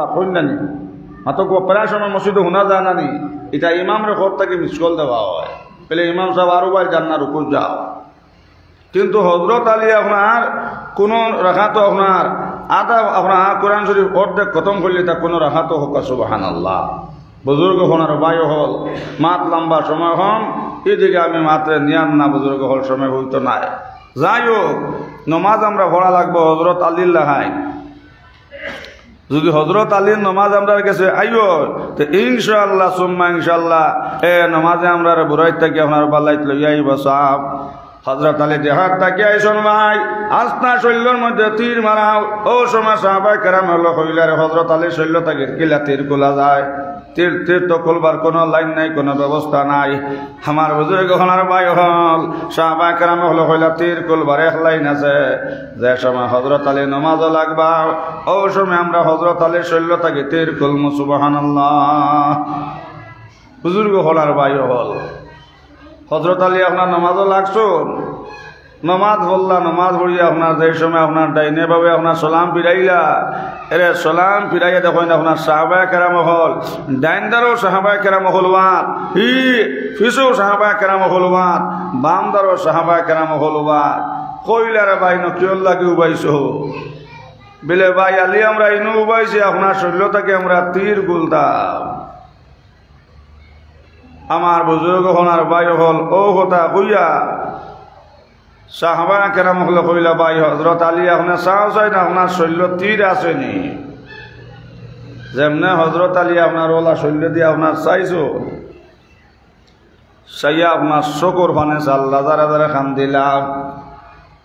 কন্যানি মাতক প্রায় সময় মসজিদে শোনা যায় না নি এটা ইমামরে ঘর থেকে মিসকল দেওয়া হয় পেলে ইমাম সাহেব আরো ভাই জান্নার উপর যাও কিন্তু হজরত আলী আপনার কোন রাখাতো আপনার আধা আপনার কোরআন শরীফ অর্ধেক খতম করলে তা কোনো রাখাতো হোক সুবহানাল্লাহ বুজুর্গ হনার বায়ু হল মাত লম্বা সময় হন এদিকে আমি মাত্রে নিয়ান না বুজুর্গ হল সময় হইতো নাই যাই হোক নমাজ আমরা পড়া লাগবো হজরত আলীর লাহাই যদি হজরত আলীর নমাজ আমরা কাছে আইও তো ইনশাআল্লাহ সুম্মা ইনশাআল্লাহ নমাজে আমরা বুড়াই থাকি আপনার বাল্লাইত লইয়া আইব সাহেব হজরত আলী দেহাত তাকে আইসন ভাই আস্তা শৈল্যর মধ্যে তীর মারাও ও সময় সাহাবায়ে কেরাম হলো হইলার হজরত আলী শৈল্য তাকে কিলা তীর খোলা যায় তীর তীর তো খুলবার কোনো লাইন নাই কোনো ব্যবস্থা নাই আমার বুজুর্গ হলার ভাই হল সাহাবায়ে কেরাম হলো হইলা তীর খুলবার এক লাইন আছে যে সময় হজরত আলী নমাজও লাগবা ও সময় আমরা হজরত আলী শৈল্য তাকে তীর খুলমু সুবহানাল্লাহ বুজুর্গ হলার ভাই হল হজরত আলী আপনার নমাজও লাগছুন নমাজ বললা নমাজ পড়িয়া আপনার যে সময় আপনার ডাইনে ভাবে আপনার সালাম ফিরাইলা এরে সালাম ফিরাইয়া দেখেন আপনার সাহাবায়ে কেরাম হল ডাইনদারও সাহাবায়ে কেরাম হলবাত হি ফিসও সাহাবায়ে কেরাম হলবাত বামদারও সাহাবায়ে কেরাম হলবাত কইলারে ভাই নকিউল লাগি উবাইছো বলে ভাই আলী আমরা ইনু উবাইছি আপনার শরীরটাকে আমরা তীর গুলতাম আমার বুজুর্গ হনার ভাই হল ও কথা কইয়া সাহাবায়ে কেরাম হল কইলা ভাই হযরত আলী আপনার সাহস হয় না আপনার শৈল্য তীর আসেনি যেমনে হযরত আলী আপনার ওলা শৈল্য দিয়ে আপনার চাইছো সাইয়া আপনার শকর ফানে আল্লাহ যারা যারা খান দিলা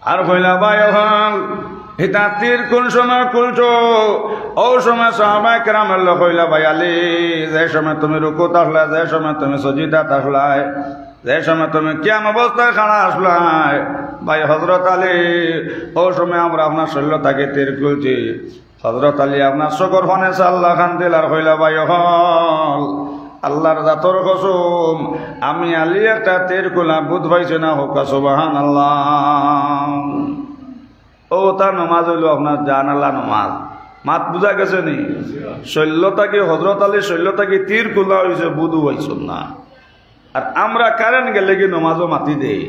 আর কইলা ভাই হল এটা তীর কোন সময় খুলছো ও সময় সাহাবায়ে কেরাম হল কইলা ভাই আলী যে সময় তুমি রুকু তাহলা যে সময় তুমি সজিদা তাহলাই যে সময় তুমি কিয়াম অবস্থায় খাড়া আসলাই ভাই হযরত আলী ও সময় আমরা আপনার শৈল্য তাকে তীর খুলছি হযরত আলী আপনার শকর ফানে আল্লাহ খান দিল আর কইলা ভাই হল আল্লাহর জাতর কসম আমি আলী একটা তীর খুলা বুধ পাইছে না হোক সুবহানাল্লাহ ও তার নমাজ হইল আপনার জানালা নমাজ মাত বুঝা গেছে নি শৈল্যতাকে হজরত আলী শৈল্যতাকে তীর খোলা হয়েছে বুধু হয়েছে না আর আমরা কারেন্ট গেলে কি নমাজও মাতি দেই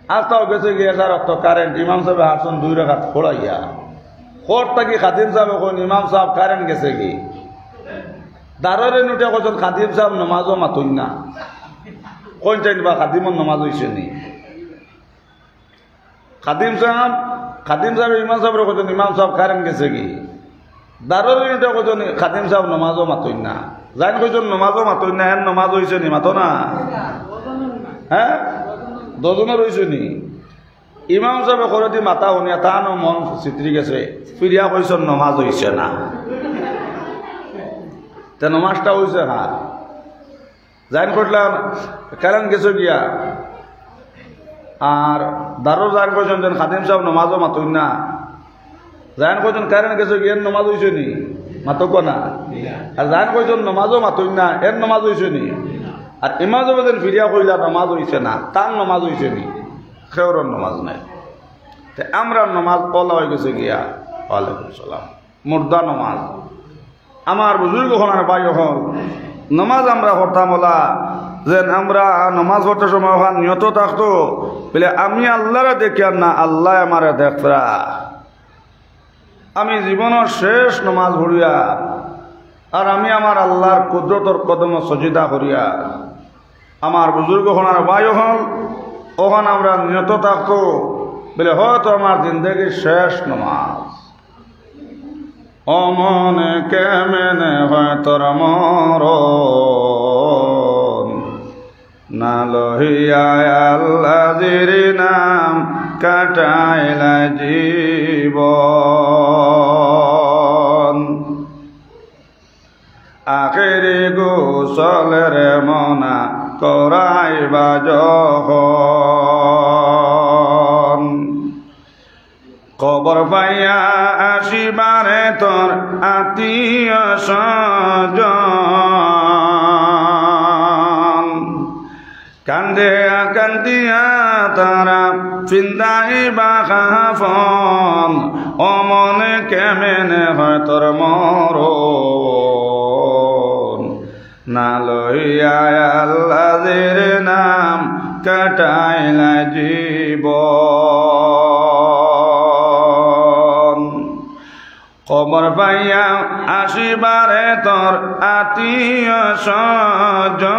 আর তাও গেছে গিয়ে তার অত কারেন্ট ইমাম সাহেব হাসন 2 রাকাত পড়াইয়া খোর থাকি খাদিম সাহেব এখন ইমাম সাহেব কারেন্ট গেছে কি দাররে নুটে কজন খাদিম সাহেব নমাজও মাতুন না কোন টাইম বা খাদিমর নমাজ হয়েছে নি খাদিম সাহেব ইমাম সাহেবের কজন ইমাম সাহেব কারেন্ট গেছে কি দারুরিটা কজন খাদিম সাহেব নমাজও মাতই না জান কজন নমাজও মাতই না এর নমাজ হয়েছে নি মাতো না হ্যাঁ দজনের হয়েছে নি ইমাম সাহেব করতি মাতা শুনিয়া তানো মন চিত্রি গেছে ফিরিয়া কইছ নমাজ হয়েছে না তে নমাজটা হয়েছে হা জান করলাম কারেন্ট গেছে গিয়া আর দারো জান কইছেন যেন খাদিম সাহেব নমাজও মাতই না জান কইছেন কারেন্ট গেছে গিয়ে নমাজ হয়েছে নি মাতক না আর জান কইছেন নমাজও মাতই না এর নমাজ হয়েছে নি আর ইমাম যেন ফিরিয়া কইলা নমাজ হয়েছে না তার নমাজ হয়েছে নি খেওরের নমাজ নাই আমরা নমাজ পলা হয়ে গেছে গিয়া ওয়ালাইকুম সালাম মুর্দা নমাজ আমার বুজুর্গ হনার ভাই হল নমাজ আমরা হরতামলা যে আমরা নমাজ পড়তে সময় নিয়ত থাকতো বলে আমি আল্লাহরে দেখি আর না আল্লাহ আমারে দেখরা আমি জীবনের শেষ নমাজ পড়িয়া আর আমি আমার আল্লাহর কুদরতর কদম সজিদা করিয়া আমার বুজুর্গ হনার ভাই হল ওখান আমরা নিয়ত থাকতো বলে হয়তো আমার জিন্দগির শেষ নমাজ অমনে কেমনে হয় তোর মরণ না লহিয়া আল্লাহর নাম কাটাইলা জীবন আখেরি গোসলের মনা করাইবা যখন খবর পাইয়া আসিবারে তোর আত্মীয় স্বজন কান্দিয়া কান্দিয়া তারা চিন্তাই বাখাফন ও মনে কেমনে হয় তোর মরণ না লইয়া আল্লাহর নাম কাটাইলা জীবন কবর পাইয়া আসিবারে তোর আত্মীয় স্বজন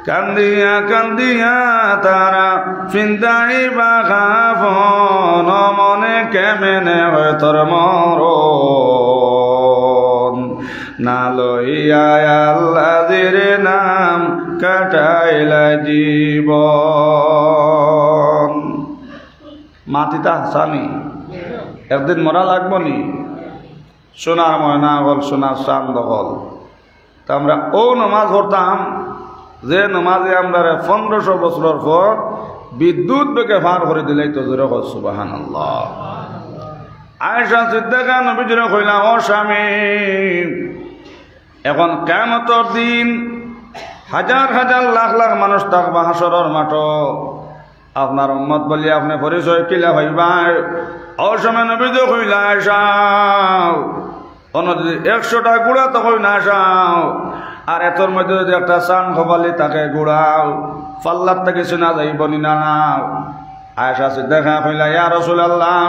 কান্দিয়া কান্দিয়া তারা চিন্তাই বাখাফন মনে কেমনে হয় তোর মরণ না লইয়া আল্লাহর নাম কাটাইলা জীবন মাতিতা হাসানি একদিন মরা লাগবো নি সোনার ময়না হল সোনার চাঁদ হল তা আমরা ও নমাজ পড়তাম যে নমাজে আমরা 1500 বছরের পর বিদ্যুৎ বেগে পার করে দিলেই তো জোরে হল সুবহানাল্লাহ। আয়েশা সিদ্দিকা নবীজিরে কইলা ও স্বামী এখন কিয়ামতের দিন হাজার হাজার লাখ লাখ মানুষ থাকবা হাসরের মাঠ আপনার উম্মত বলি আপনি পরিচয় কিলা হইবা ও সময় নবীজি কইলা আয়েশা অন্য যদি 100টা গুড়া তো কই না আসাও আর এতর মধ্যে যদি একটা চান খোপালি তাকে গুড়াও পাল্লার থেকে শোনা যাইব না নাও আয়েশা সিদ্দিকা কইলা ইয়া রাসূলুল্লাহ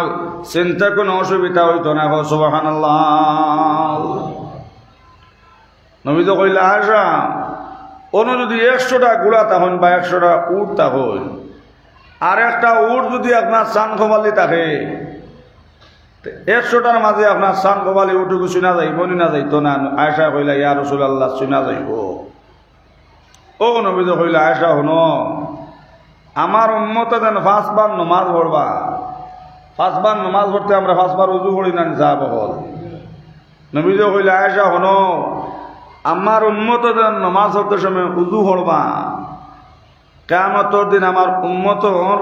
চিন্তা কোনো অসুবিধা হইতো না গো সুবহানাল্লাহ। নবীজি কইলা আয়েশা অন্য যদি 100টা গুড়া তখন বা 100টা উট তখন আর একটা উট যদি আপনার চান খোপালি থাকে 100টার মাঝে আপনার চান খোপালি উটুকু শোনা যাইব না যাইতো না আয়েশা কইলা ইয়া রাসূলুল্লাহ শোনা যাইব। ও নবীজি কইলা আয়েশা শুনো আমার উম্মত যেন 5 বার নমাজ পড়বা 5 বার নমাজ পড়তে আমরা 5 বার উযু করি না যাব হল নবীজি কইলা আয়েশা শুনো আমার উম্মত যেন নমাজ পড়তে সময় উযু পড়বা কিয়ামতের দিন আমার উম্মতর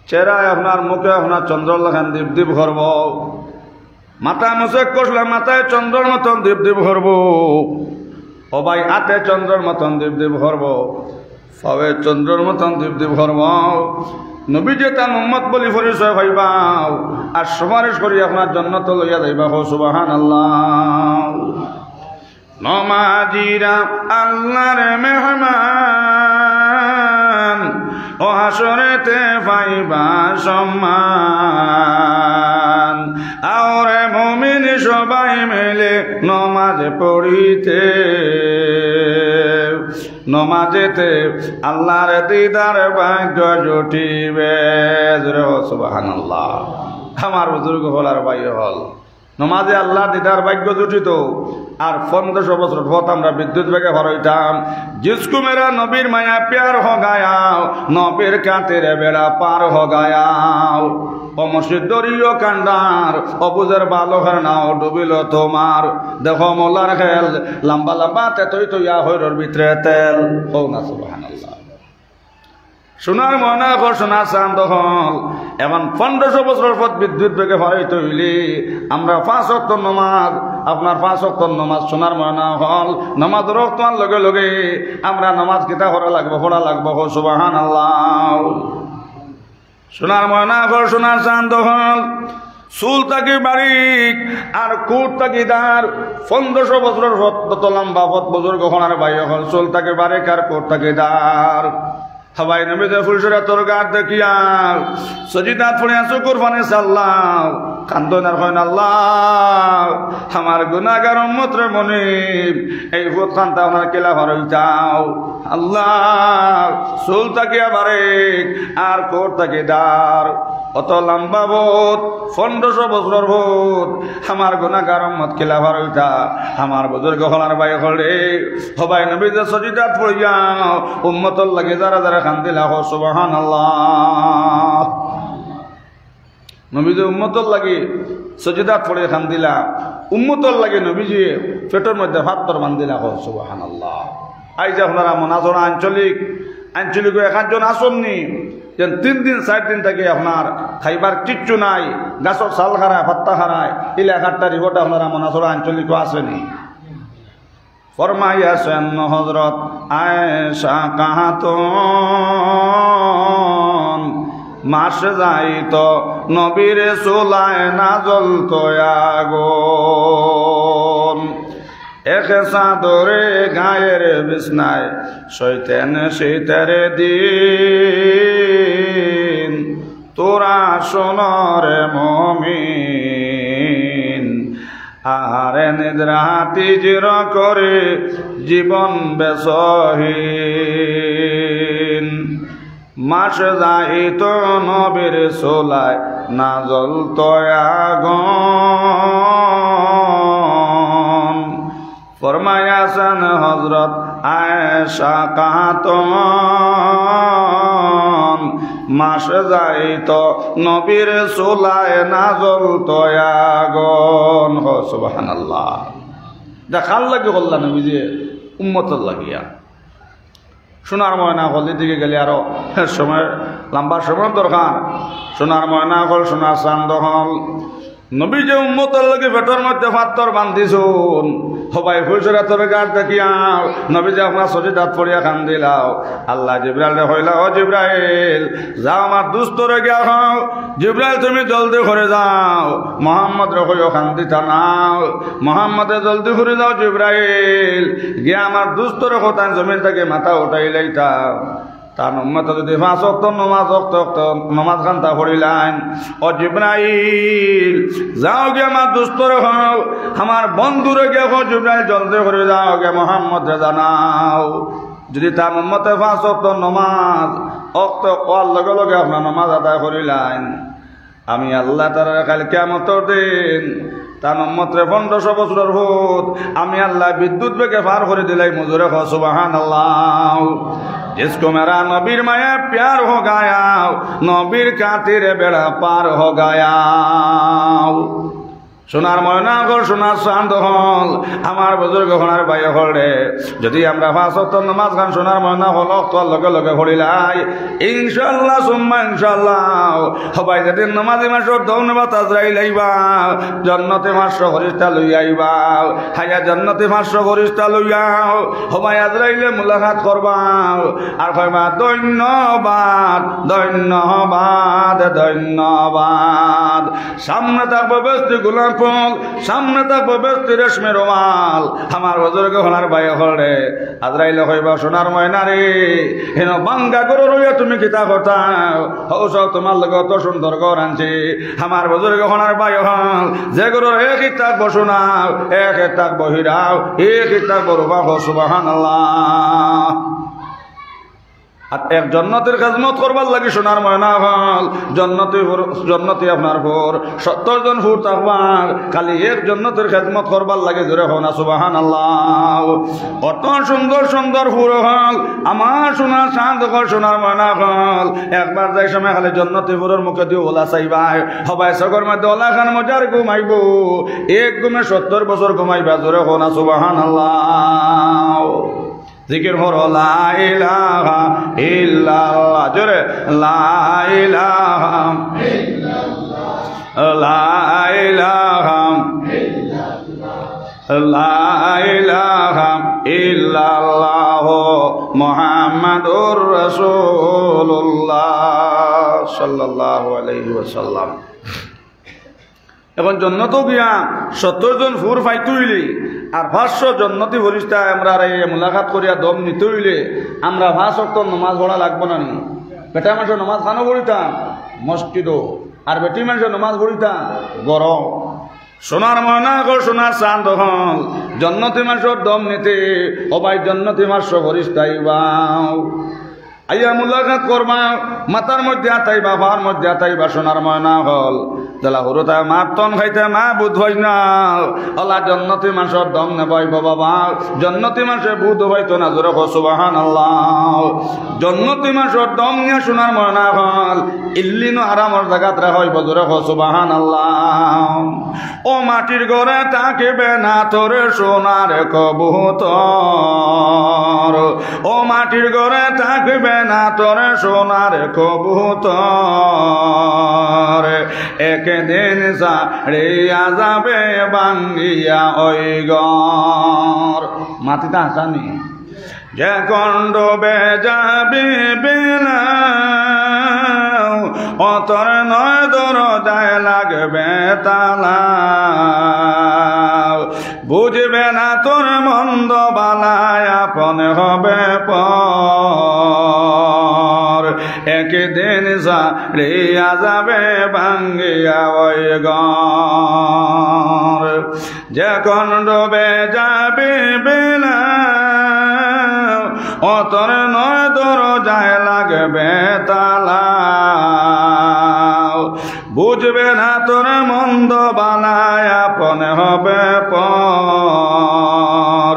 চেহারায় আপনার মুখে আপনার চন্দ্র লেখান দীপ দীপ করব মাথা মুসেক কষলে মাথায় চন্দ্রের মতন দীপ দীপ করব ও ভাই হাতে চন্দ্রের মতন দীপ দীপ করব সবে চন্দ্রের মতন দীপ দীপ করব নবীজি তার উম্মত বলি পরিচয় পাইবাও আর সুপারিশ করি আপনার জান্নাত লইয়া যাইবা হো সুবহানাল্লাহ। নমাজিরা আল্লাহর মেহমান ও হাসরেতে পাইবা সম্মান আওরে মুমিন সবাই মিলে নমাজ পড়িতে নমাজেতে আল্লাহর দিদার ভাগ্য জুটিবে সুবহানাল্লাহ। আমার বুজুর্গ হল আর ভাই হল নমাজে আল্লাহর দিদার ভাগ্য জুটিত আর 1500 বছর পথ আমরা বিদ্যুৎ বেগে হরইতাম जिसको मेरा नबीर माया प्यार हो गया नबीर का तेरे बेड़ा पार हो गया ও মসজিদ দরিও কান্ডার অবুজের বালো ঘর নাও ডুবিল তোমার দেখো মোলার খেল লম্বা লম্বা তেতই তৈয়া হইরর ভিতরে তেল ও না সুবহানাল্লাহ। সোনার ময়না ঘর সোনা চাঁদ হল এখন 1500 বছর পর বিদ্যুৎ বেগে হরাই তৈলি আমরা 5 ওয়াক্ত নমাজ আপনার 5 ওয়াক্ত নমাজ সোনার ময়না হল নমাজ রক্তার লগে লগে আমরা নমাজ কিতা করা লাগবো পড়া লাগবো সুবহানাল্লাহ। সোনার ময়না ঘর সোনার চাঁদ হল চুল তাকি বারিক আর কুট তাকি দার 1500 বছরের তত লম্বা পথ বুজুর্গ হনার ভাই হল চুল তাকি বারিক আর কুট তাকি দার হবাই নবীদের ফুলসরা তোর গাত দেখিয়া সজিদাত পড়িয়া শুকুর ফানে সাল্লাহ কান্দনার হয় আল্লাহ আমার গুনাহগার উম্মত রে মনিব এই ভূত খান্তা ওনার কেলা ভরই যাও আল্লাহ চুল তাকিয়া বারেক আর কোট তাকি দার অত লম্বা বোধ 1500 বছর বোধ আমার গুনাহগার উম্মত কেলা ভরই যা আমার বুজুর্গ হলার ভাই হলে হবাই নবীদের সজিদাত পড়িয়া উম্মতর লাগে যারা যারা কান্দিলা হো সুবহানাল্লাহ। নবীজি উম্মতর লাগে সজিদাত পড়ে কান্দিলা উম্মতর লাগে নবীজি পেটের মধ্যে ভাতর বান্দিলা হো সুবহানাল্লাহ। আই যে আপনারা মনাজরা আঞ্চলিক একজন আসননি যেন 3 দিন 4 দিন থেকে আপনার খাইবার কিচ্ছু নাই গাছর চাল হারায় ভাত্তা হারায় এলাকারটা রিপোর্ট আপনারা মনাজরা আঞ্চলিক আসেনি ফরমাইয়াছেন হযরত আয়েশা কাহাতন মাস যাইত নবীর চুলায় না জ্বলত আগুন এক চাদরে গায়ের বিছনায় শৈতেন শীতের দিন তোরা শোনরে মুমিন আরে নিদ্রা তিজির করে জীবন বেসহীন মাস যাইত নবীর চুলায় না জ্বলত আগুন ফরমায়াছেন হযরত আয়েশা কাহাতন মাস যাইত নবীর চুলায় না জ্বলত আগুন। সুবহানাল্লাহ। দেখার লাগে বললা নবীজি উম্মতের লাগিয়া সোনার ময়না হল দিকে গেলে আরো সময় লম্বা সময় দরকার। সোনার ময়না হল সোনার চান্দ হল নবী যে উম্মতের লাগে পেটের মধ্যে পাত্তর বান্ধিছুন সবাই ফুলসরা তোর গাছ দেখিয়া নবী যে আপনার শরীর পড়িয়া খান দিলাও আল্লাহ জিব্রাইল হইলা ও জিব্রাইল যাও আমার দুস্তরে গিয়া খাও। জিব্রাইল তুমি জলদি করে যাও মোহাম্মদ রকইও খান দিতা নাও মোহাম্মদে জলদি করে যাও জিব্রাইল গিয়া আমার দুস্তরে কোথায় জমিন থেকে মাথা উঠাই লাইতাও। তার উম্মত যদি 5 ওয়াক্ত নমাজ খান্তা পড়িলেন ও জিব্রাইল যাও গে আমার দুস্তরে হও আমার বন্ধুরে গে হো জিব্রাইল জলদি করে যাও গে মোহাম্মদ জানাও। যদি তার উম্মতে 5 ওয়াক্ত নমাজ ওয়াক্ত হওয়ার লগে লগে আপনার নমাজ আদায় করিলেন আমি আল্লাহ তাআলা কাল কিয়ামতের দিন তার উম্মতরে 1500 বছরের ভূত আমি আল্লাহ বিদ্যুৎ বেগে পার করে দিলাই মুজুরে কও সুবহানাল্লাহ। जिसको मेरा नबीर माया प्यार हो गया नबीर खातिर बेड़ा पार हो गया। সোনার ময়না গল সোনার চাঁদ হল আমার বুজুর্গ সোনার বাই হলে যদি আমরা 5 ওয়াক্ত নামাজ খান সোনার ময়না হল তোর লগে লগে পড়িলাই ইনশাআল্লাহ সুম্মা ইনশাআল্লাহ সবাই যেদিন নামাজি মাসর ধন্যবাদ আজরাইল আইবা জান্নাতে মাসর ফেরেশতা লই আইবা হায়া জান্নাতে মাসর ফেরেশতা লইয়াও সবাই আজরাইলে মুলাকাত করবা আর কইবা ধন্যবাদ ধন্যবাদ ধন্যবাদ। সামনে থাকবে বেস্তি গোলাম ফল সামনে থাকবো ব্যস্তি রেশমে রুমাল আমার বুজুর্গ সোনার বাই হলে আজরাইল কইবা সোনার ময়না রে হেন বাঙ্গা গরু রইয়া তুমি কিতা করতাও হৌস তোমার লগে অত সুন্দর ঘর আনছি আমার বুজুর্গ সোনার বাই হল যে গরু এক ইত্যাক বসুনাও এক ইত্যাক বহিরাও এক ইত্যাক বরুবা সুবহানাল্লাহ। আর এক জন্নতের খেদমত করবার লাগে সোনার ময়না হল জন্নতি আপনার পর 70 জন ফুর থাকবার খালি এক জন্নতের খেদমত করবার লাগে জোরে হো না সুবহানাল্লাহ। অত সুন্দর সুন্দর ফুর হল আমার সোনার চাঁদ হল সোনার ময়না হল একবার যাই সময় খালি জন্নতি ফুরের মুখে দিয়ে ওলা চাইবাই সবাই চকর মধ্যে ওলা খান মজার ঘুমাইব এক ঘুমে 70 বছর ঘুমাইবা জোরে হো না সুবহানাল্লাহ। জিকির হর লা ইলাহা ইল্লাল্লাহ জোরে লা ইলাহা ইল্লাল্লাহ লা ইলাহা ইল্লাল্লাহ লা ইলাহা ইল্লাল্লাহ মুহাম্মাদুর রাসূলুল্লাহ সাল্লাল্লাহু আলাইহি ওয়াসাল্লাম। এখন জন্নতও গিয়া 70 জন ফুর পাইতে হইলে আর 500 জন্নতি ফেরেশতা আমরা মুলাকাত করিয়া দম নিতে হইলে আমরা 5 ওয়াক্ত নামাজ পড়া লাগবো না নি? বেটা মানুষের নামাজ খানো পড়িতাম মসজিদও আর বেটি মানুষের নামাজ পড়িতাম গরম। সোনার ময়না গো সোনার চাঁদ হল জন্নতি মানুষের দম নিতে সবাই জন্নতি মানুষ ফেরেশতা আইবাও আইয়া মুলাকাত করবা মাথার মধ্যে আতাইবা পার মধ্যে আতাইবা সোনার ময়না হল জেলা হরুতা মাতন খাইতে মা বুধ হয় না আল্লাহ জন্নতি মানুষের দম নেবাইব বাবা জন্নতি মানুষের বুধ হইতো না জোরে সুবহানাল্লাহ। জন্নতি মানুষের দম নিয়ে সোনার ময়না হল ইল্লিনো আরামর জায়গাত রাখইব জোরে সুবহানাল্লাহ। ও মাটির ঘরে থাকিবে না তোরে সোনার কবুতর ও মাটির ঘরে থাকিবে না তোরে সোনার কবুতর এক একদিন সারিয়া যাবে ভাঙ্গিয়া ওই ঘর। মাটিতে হাসানি যখন ডুবে যাবি বিনা অতর নয় দরজায় লাগবে তালা, বুঝবে না তোর মন্দ বালায় আপন হবে পর। একদিন সারিয়া যাবে ভাঙ্গিয়া ওই ঘর। যখন ডুবে যাবি বিনা অতর নয় দরজায় লাগবে তালা, বুঝবে না তোর মন্দ বালায় আপন হবে পর।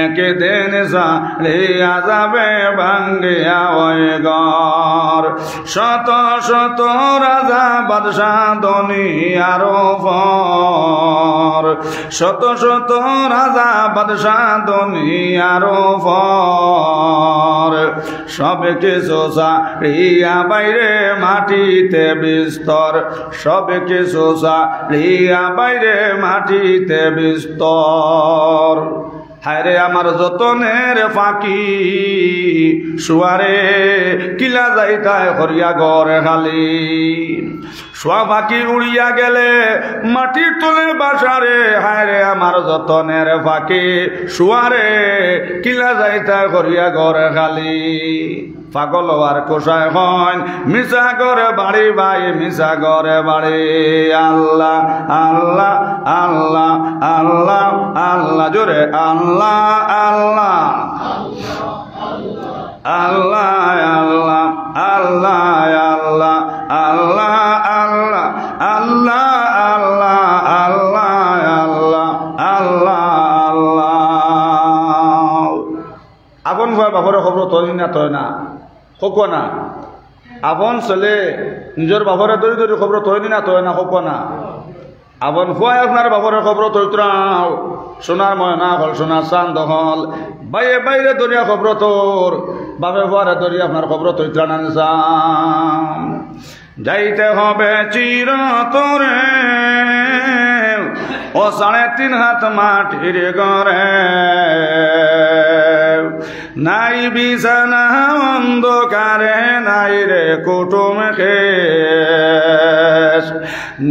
একদিন সারিয়া যাবে ভাঙ্গিয়া ওই ঘর। শত শত রাজা বাদশাহ দুনিয়ার উপর, শত শত রাজা বাদশাহ দুনিয়ার উপর, সব কিছু সারিয়া বাইরে মাটিতে বিস্তর, সব কিছু সারিয়া বাইরে মাটিতে বিস্তর। হায়রে আমার যতনের ফাঁকি শুয়ারে কিলা যাইতায় হরিয়া গড়ে খালি, শোয়া ফাঁকি উড়িয়া গেলে মাটির তলে বাসারে। হায়রে আমার যতনের ফাঁকি শুয়ারে কিলা যাইতায় হরিয়া গড়ে খালি। পাগল আর কোষায় হন মিশা করে বাড়ি ভাই মিশা করে বাড়ি। আল্লাহ আল্লাহ আল্লাহ আল্লাহ আল্লাহ জোরে আল্লাহ আল্লাহ আল্লাহ আল্লাহ আল্লাহ আল্লাহ আল্লাহ আল্লাহ আল্লাহ আল্লাহ আল্লাহ আল্লাহ আল্লাহ আল্লাহ। আপন ভাই বাপরে খবর তৈরি না তয় না হোক না, আপন ছেলে নিজের বাপরে তৈরি তৈরি খবর তৈরি না তয় না হোক না, আপন ফুয়াই আপনার বাপরে খবর তৈত্রাও। সোনার ময়না হল সোনার চান্দ হল বাইরে বাইরে দরিয়া খবর তোর বাপে ফুয়ারে দরিয়া আপনার খবর তৈত্রা না নিজাম। যাইতে হবে চির তোরে ও 3.5 হাত মাটির ঘরে, নাই বিছানা অন্ধকারে নাই রে কুটুম খেস,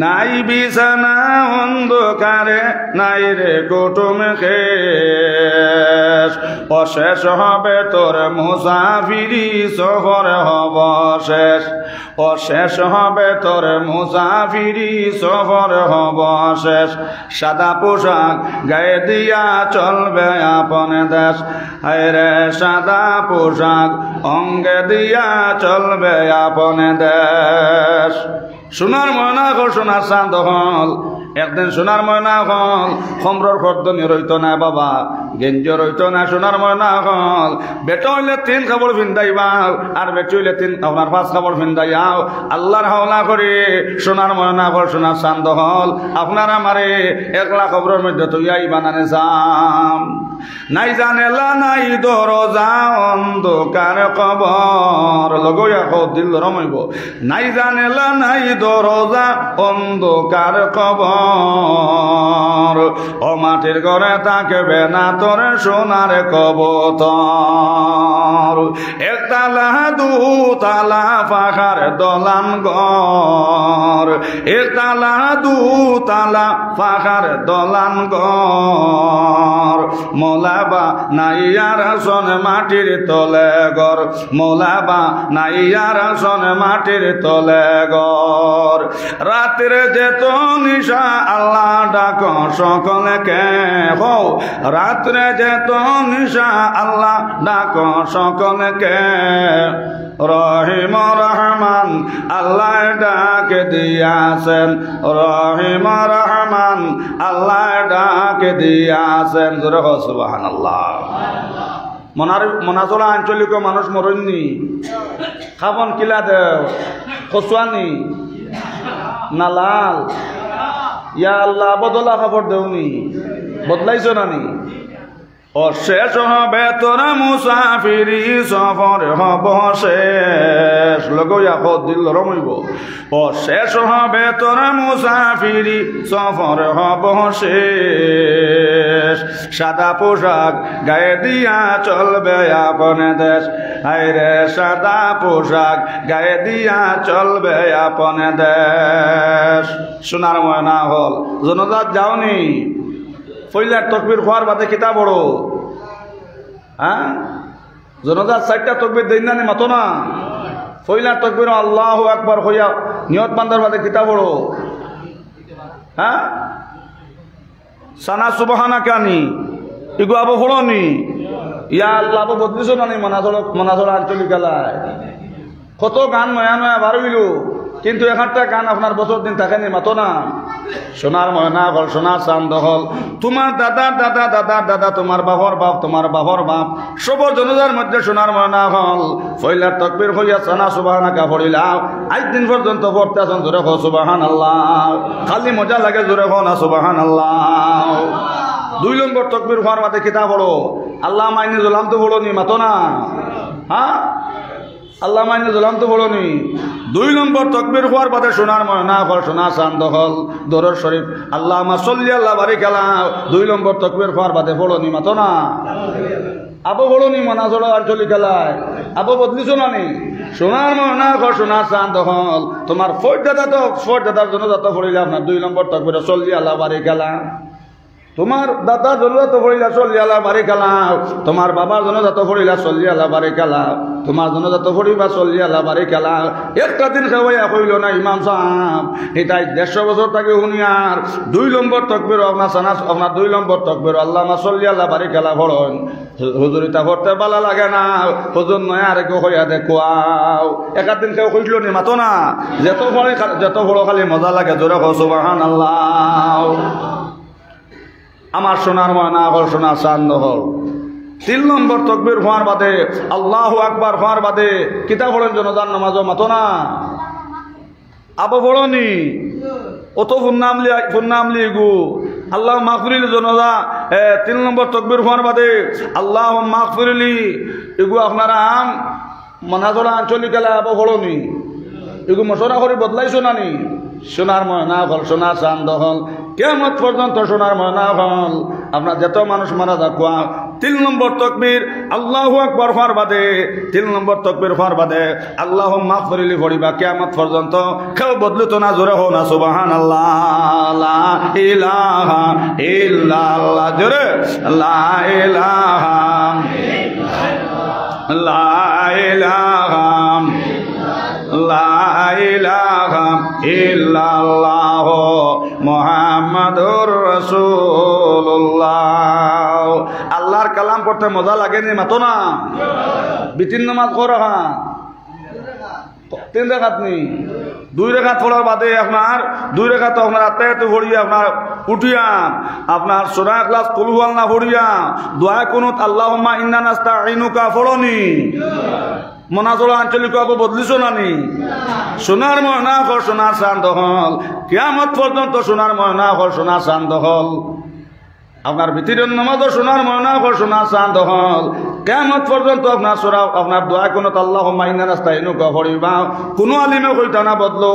নাই বিছানা অন্ধকারে নাই রে কুটুম খেস। অশেষ হবে তোর মুসাফিরি সফর হব শেষ, অশেষ হবে তোর মুসাফিরি সফর হব শেষ। সাদা পোশাক গায়ে দিয়া চলবে আপন দেশ, হায়রে সাদা পোশাক অঙ্গে দিয়া চলবে আপন দেশ। সোনার ময়না হল সোনার চাঁদ হল, একদিন সোনার ময়না হল সম্রর খর্দনি রইত না বাবা, গেঞ্জ রইত না সোনার ময়না হল। বেটা হইলে 3 কাপড় ভিন্দাইবাও আর বেটি হইলে 5 কাপড় ভিন্দাইয়াও। আল্লাহর হাওলা করে সোনার ময়না হল সোনার চাঁদ হল। আপনার আমারে 1 লাখ খবরের মধ্যে তৈয়াই বানানে যাম। নাই জানেলা নাই দরজা অন্ধকার কবর, লগইয়া দিল রমাইব। নাই জানেলা নাই দরজা অন্ধকার কবর, ও মাটির ঘরে থাকবে না তোর সোনার কবুতর। 1 তালা 2 তালা পাখার দলান ঘর, 1 তালা 2 তালা পাখার দলান ঘর। মোলাবা নাইয়ার আসন মাটির তলে ঘর, মোলাবা নাইয়ার আসন মাটির তলে ঘর। রাতের যেত নিশা আল্লাহ ডাক সকলকে হো, রাত্রে যেত নিশা আল্লাহ ডাক সকলকে। রহিম রহমান আল্লাহ ডাক দিয়াছেন, রহিম রহমান আল্লাহ ডাক দিয়াছেন। জোরে হো সুবহানাল্লাহ। মনাচলা আঞ্চলিক মানুষ মরণনি খাবন কিলা দেও খসুয়ানি না লাল, ইয়া আল্লাহ বদলা খবর দেওনি বদলাইছ নানি ও শেষ হবে তোর মুসাফিরি সফর হব শেষ লগইয়া দিল রমইব ও শেষ হবে তোর মুসাফিরি সফর হব শেষ সাদা পোশাক গায়ে দিয়া চলবে আপন দেশ হায়রে সাদা পোশাক গায়ে দিয়া চলবে আপন দেশ সোনার ময়না হল জনজাত যাওনি ফইলার তকবির হওয়ার বাদে কিতা বড় হ্যাঁ জনজাত 4টা তকবির দেন না মাতো না ফইলার তকবির আল্লাহু আকবার হইয়া নিয়ত বান্দার বাদে কিতা বড় হ্যাঁ সানা সুবহানা কানি ইগো আবো হলনি ইয়া আল্লাহ আবো বদলিছ না নি মনাজল আঞ্চলিক এলাকায় কত গান নয়া নয়া বার হইল কিন্তু একটা গান আপনার বছর দিন থাকেনি মাতো না সোনার ময়না হল সোনার চান্দ হল তোমার দাদা দাদা দাদা দাদা তোমার বাবর বাপ তোমার বাবর বাপ সবর জনজার মধ্যে সোনার ময়না হল ফইলার তকবির হইয়া সানা সুবহানাকা পড়িলাম আজ দিন পর্যন্ত পড়তে আছেন জোরে হো সুবহানাল্লাহ খালি মজা লাগে জোরে হো না সুবহানাল্লাহ 2 নম্বর তকবির হওয়ার মাঝে কিতাব পড়ো আল্লাহ মাইনে জলাম তো পড়ো নি মাতো না হ্যাঁ আল্লাহ মাইনে জলাম তো বড়নি 2 নম্বর তকবির হওয়ার বাদে সোনার ময়না হল সোনার চান্দ হল দরুদ শরীফ আল্লাহুম্মা সাল্লি আলা বারিক আলা 2 নম্বর তকবির হওয়ার বাদে বড়নি মাতো না আবো বড়নি মনাজল আঞ্চলিক এলাকায় আবো বদলিছ না নি সোনার ময়না হল সোনার চান্দ হল তোমার ফোর দাদার জন্য যত পড়িলে আপনার 2 নম্বর তকবির সাল্লি আলা বারিক আলা তোমার দাদার জন্য যত পড়িলা চল্লি আলা বারিক আলা তোমার বাবার জন্য যত পড়িলা চল্লি আলা বারিক আলা তোমার জন্য যত পড়িবা চল্লি আলা বারিক আলা একটা দিন খাওয়াইয়া কইল না ইমাম সাহেব এটাই 150 বছর থেকে হুনিয়ার 2 নম্বর তকবির আপনার সানাস আপনার 2 নম্বর তকবির আল্লাহুম্মা সাল্লি আলা বারিক আলা পড়ুন হুজুর এটা পড়তে ভালো লাগে না হুজুর নয়া আর কেউ হইয়া দেখুয়াও একটা দিন কেউ কইল নি মাতো না যত বড় খালি মজা লাগে জোরে কও সুবহানাল্লাহ আমার সোনার ময়না হল সোনার চান্দ হল 3 নম্বর তকবির হওয়ার বাদে আল্লাহু আকবার হওয়ার বাদে কিতা পড়েন জনজান নামাজও মাতো না আবো বড়নি অত ফুন্নামলি গু আল্লাহ মাগফিরলি জনজা 3 নম্বর তকবির হওয়ার বাদে আল্লাহ মাগফিরলি এগু আপনারা মনাজরা আঞ্চলিক এলাকা আবো বড়নি এগু মশরা করে বদলাইছো নানি সোনার ময়না হল সোনার চান্দ হল কিয়ামত পর্যন্ত সোনার ময়না হল আপনার যত মানুষ মারা যাকুয়া 3 নম্বর তকবীর আল্লাহু আকবার হওয়ার বাদে 3 নম্বর তকবীর হওয়ার বাদে আল্লাহুম্মা মাগফিরলি পড়িবা কিয়ামত পর্যন্ত কেউ বদলিত না জোরে হো না সুবহানাল্লাহ লা ইলাহা ইল্লাল্লাহ জোরে লা ইলাহা লা ইলাহা লা ইলাহা ইল্লাল্লাহ মুহাম্মাদুর রাসূলুল্লাহ আল্লাহর কালাম পড়তে মজা লাগে নি মাতো না বিতিন নামাজ করা 3 রাকাত নি 2 রাকাত পড়ার বাদে আপনার 2 রাকাত আপনার আত্মায়াতে পড়িয়া আপনার উঠিয়া আপনার সূরা ইখলাস কুল হুয়াল্লাহ পড়িয়া দোয়া কুনুত আল্লাহুম্মা ইন্না নাস্তাঈনুকা পড়নি মনাজরা আঞ্চলিক আবু বদলিছ নানি সোনার ময়না হল সোনার চান্দ হল কিয়ামত পর্যন্ত সোনার ময়না হল সোনার চান্দ হল আপনার ভিতরের নামাজও সোনার ময়না হল সোনার চান্দ হল কিয়ামত পর্যন্ত আপনার সূরা আপনার দোয়া কুনুত আল্লাহুম্মা ইন্না নাস্তাঈনুকা পড়িবা কোনো আলিমে কইতা না বদলো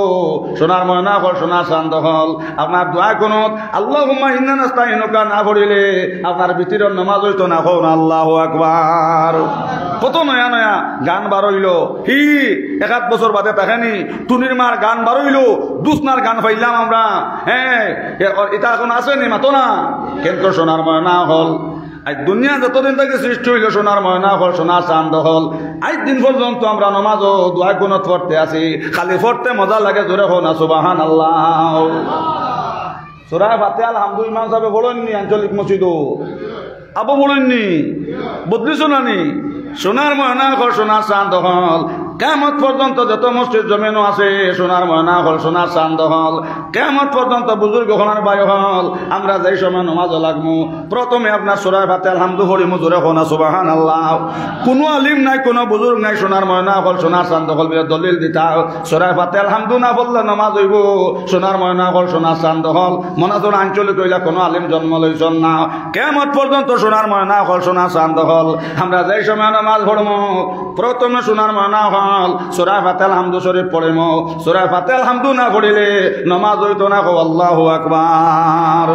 সোনার ময়না হল সোনার চান্দ হল আপনার দোয়া কুনুত আল্লাহুম্মা ইন্না নাস্তাঈনুকা না পড়িলে আপনার ভিতরের নামাজ হইতো না হন আল্লাহু আকবার কত নয়া নয়া গান বার হইল হি 1 বছর বাদে থাকেনি টুনির মার গান বার হইল দুসনার গান পাইলাম আমরা হ্যাঁ এটা এখন আসেনি মাতো না কিন্তু সোনার ময়না হল আজ দুনিয়া যতদিন থেকে সৃষ্টি হইল সোনার ময়না হল সোনার চান্দ হল আজ দিন পর্যন্ত আমরা নামাজ ও দোয়া গুণত পড়তে আসি খালি পড়তে মজা লাগে জোরে হো না সুবহানাল্লাহ সূরা ফাতিহা আলহামদুলিল্লাহ ইমাম সাহেব বলেননি আঞ্চলিক মসজিদও আবু বলেননি বদলিছ নানি সোনার ময়না হল সোনার চান্দ হল কিয়ামত পর্যন্ত যত মসজিদ জমিনও আছে সোনার ময়না হল সোনার চান্দ হল কিয়ামত পর্যন্ত বুজুর্গ হনার বায়ু হল আমরা যেই সময় নামাজ লাগমু প্রথমে আপনার সূরা ফাতিহা আলহামদু পড়িমু জোরে কোনা সুবহানাল্লাহ কোনো আলিম নাই কোনো বুজুর্গ নাই সোনার ময়না হল সোনার চান্দ হল বলে দলিল দিতা সূরা ফাতিহা আলহামদু না পড়লে নামাজ হইব সোনার ময়না হল সোনার চান্দ হল মনাজর আঞ্চলিক কইলা কোনো আলিম জন্ম লইছন না কিয়ামত পর্যন্ত সোনার ময়না হল সোনার চান্দ হল আমরা যেই সময় নামাজ পড়মু প্রথমে সোনার ময়না হল সূরা ফাতিহা আলহামদু শরীফ পড়িমু সূরা ফাতিহা আলহামদু না পড়িলে নামাজ হইতো না কও আল্লাহু আকবার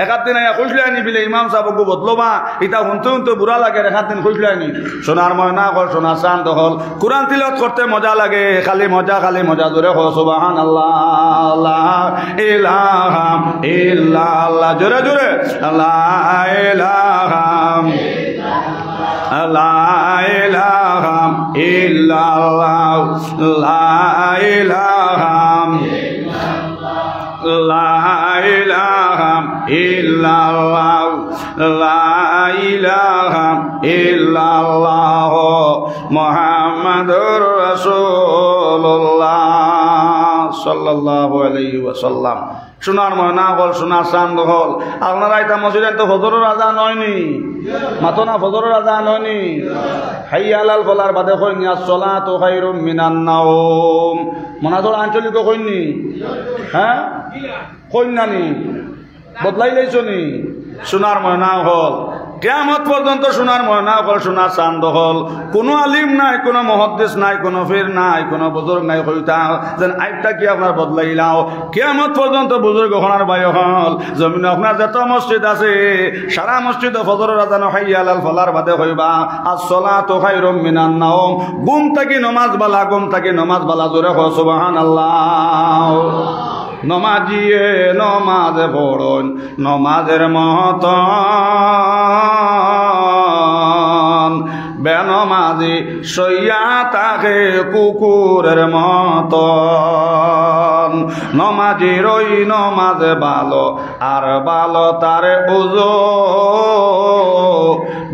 একাত দিন খুশলানি বিলে ইমাম সাহেবকে বদলবা এটা শুনতে শুনতে বুড়া লাগে একাত দিন খুশলানি সোনার ময়না হল সোনার চান্দ হল কুরআন তিলাওয়াত করতে মজা লাগে খালি মজা জোরে কও সুবহানাল্লাহ লা ইলাহা ইল্লাল্লাহ জোরে জোরে লা ইলাহা লা ইলাহা ইল্লাল্লাহ লা ইলাহা লা ইলাহা ইল্লাল্লাহ লা ইলাহা ইল্লাল্লাহ মুহাম্মাদুর রাসূলুল্লাহ সাল্লাল্লাহু আলাইহি ওয়াসাল্লাম সোনার ময়না হল সোনার চান্দ হল আপনারা এটা মসজিদে তো ফজরের আজান হয়নি মাতো না ফজরের আজান হয়নি হাইয়া আলাল ফলার বাদে কইনি আসসালাতু খায়রুম মিনান নাওম মনাজর আঞ্চলিক কইনি হ্যাঁ কইনানি বদলাই লাইছনি সোনার ময়না হল কিয়ামত পর্যন্ত সোনার ময়না হল সোনার চান্দ হল কোনো আলিম নাই কোনো মুহাদ্দিস নাই কোনো ফির নাই কোনো বুজুর্গ নাই কইতা যেন আইটা কি আপনার বদলাইলাও কিয়ামত পর্যন্ত বুজুর্গ হনার বায়ু হল জমিনে আপনার যত মসজিদ আছে সারা মসজিদে ফজরের আজান হাইয়া আলাল ফলার বাদে হইবা আসসালাতু খায়রুম মিনান নাওম ঘুম থেকে নামাজ বালা জোরে কও সুবহানাল্লাহ নমাজিয়ে নমাজ পড়ুন নমাজের মতন বেনমাজি সইয়া তাকে কুকুরের মতন নমাজির ওই নমাজ ভালো আর ভালো তার উজো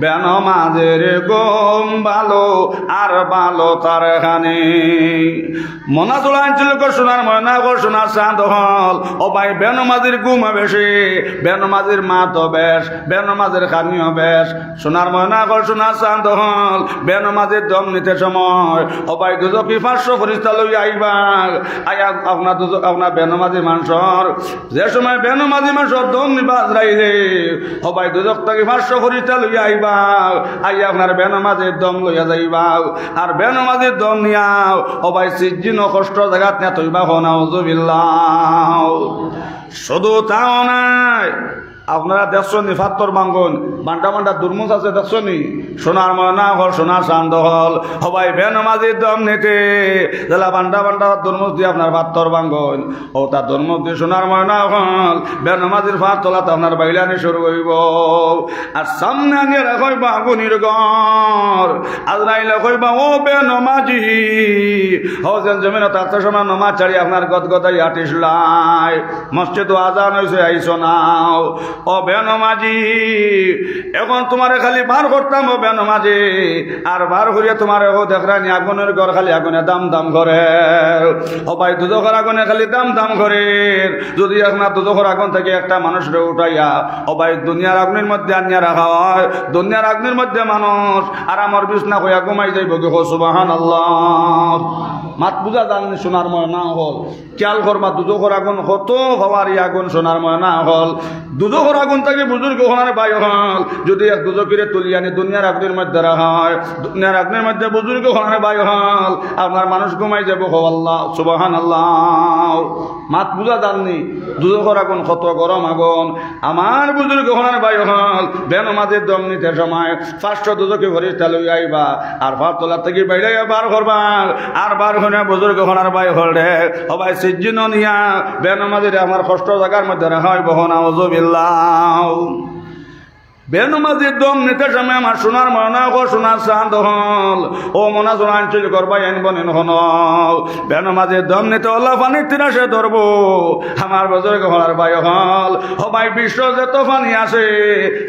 বেনমাজের গম ভালো আর ভালো তার খানি মনাজুল আঞ্চলিক সোনার ময়না গো সোনার চাঁদ হল ও ভাই বেনমাজির গুম বেশি বেনমাজির মাত বেশ বেনমাজির খানিও বেশ সোনার ময়না গো সোনার চাঁদ হল বেনমাজির দম নিতে সময় ও ভাই দুজকি 500 ফেরেশতা লই আইবা আয়া আপনার বেনমাজি মানুষের যে সময় বেনমাজি মানুষের দম নিবাজ রাইলে ও ভাই দুজক থেকে 500 ফেরেশতা লই আইবা আইয়া আপনার বেনমাজির দম লইয়া যাইবা আর বেনমাজির দম নিয়াও ও ভাই সিজ্জিন কষ্ট জায়গাত না তৈবা হো নাউযুবিল্লাহ শুধু তাও নাই আপনারা দেখছনি ফাত্তর বাঙ্গন বান্ডা দুর্মুজ আছে দেখছনি সোনার ময়না হল সোনার চান্দ হল সবাই বেনমাজির দম নিতে যারা বান্ডা দুর্মুজ দিয়ে আপনার ফাত্তর বাঙ্গন ও তার দুর্মুজ দিয়ে সোনার ময়না হল বেনমাজির ফাত তোলাতে আপনার বাইলানি শুরু হইব আর সামনে আনিয়ে রাখইবা আগুনির ঘর আজরাইলে কইবা ও বেনমাজি ও যেন জমিন তার সময় নমাজ ছাড়ি আপনার গদগদাই আটিসলাই মসজিদ আজান হয়েছে আইসো নাও ও বেনমাজি এখন তোমারে খালি বার করতাম ও বেনমাজি আর বার করিয়া তোমার ও দেখরানি আগুনের ঘর খালি আগুনে দাম করে ও ভাই দুজখের আগুনে খালি দাম করে যদি আপনার দুজখের আগুন থেকে একটা মানুষকে উঠাইয়া ও ভাই দুনিয়ার আগুনের মধ্যে আনিয়া রাখা হয় দুনিয়ার আগুনের মধ্যে মানুষ আর আমার বিছনা হইয়া ঘুমাই যাইব কি সুবহানাল্লাহ মাত বুঝা জাননি সোনার ময়না হল খেয়াল করবা দুজখের আগুন কত হওয়ারি আগুন সোনার ময়না হল দুজখের আগুন থেকে বুজুর্গ হওয়ার বায়ু হল যদি এক দুজকিরে তুলি আনি দুনিয়ার আগুনের মধ্যে রাখা হয় দুনিয়ার আগুনের মধ্যে বুজুর্গ হওয়ার বায়ু হল আপনার মানুষ ঘুমাই যাব হো আল্লাহ সুবহানাল্লাহ মাত বুঝা জাননি দুজখের আগুন কত গরম আগুন আমার বুজুর্গ হওয়ার বায়ু হল বেনমাজির দম নিতে সময় 500 দুজকে ফেরেশতা লই আইবা আর ভাত তোলা থেকে বাইরে বার করবা আর বার হনে বুজুর্গ হওয়ার বায়ু হল রে সবাই সিজ্জিন নিয়া বেনমাজির আমার কষ্ট জায়গার মধ্যে রাখা হইব নাউযুবিল্লাহ বেনমাজির দম নিতে সময় আমার সোনার ময়না গো সোনার চাঁদ হল ও মনা সোনা আঞ্চল করবাই আনব নিন হন বেনমাজির দম নিতে ওলা পানির তিরাসে ধরবো আমার বজরগ হলার বাই হল হবাই বিশ্ব যত পানি আসে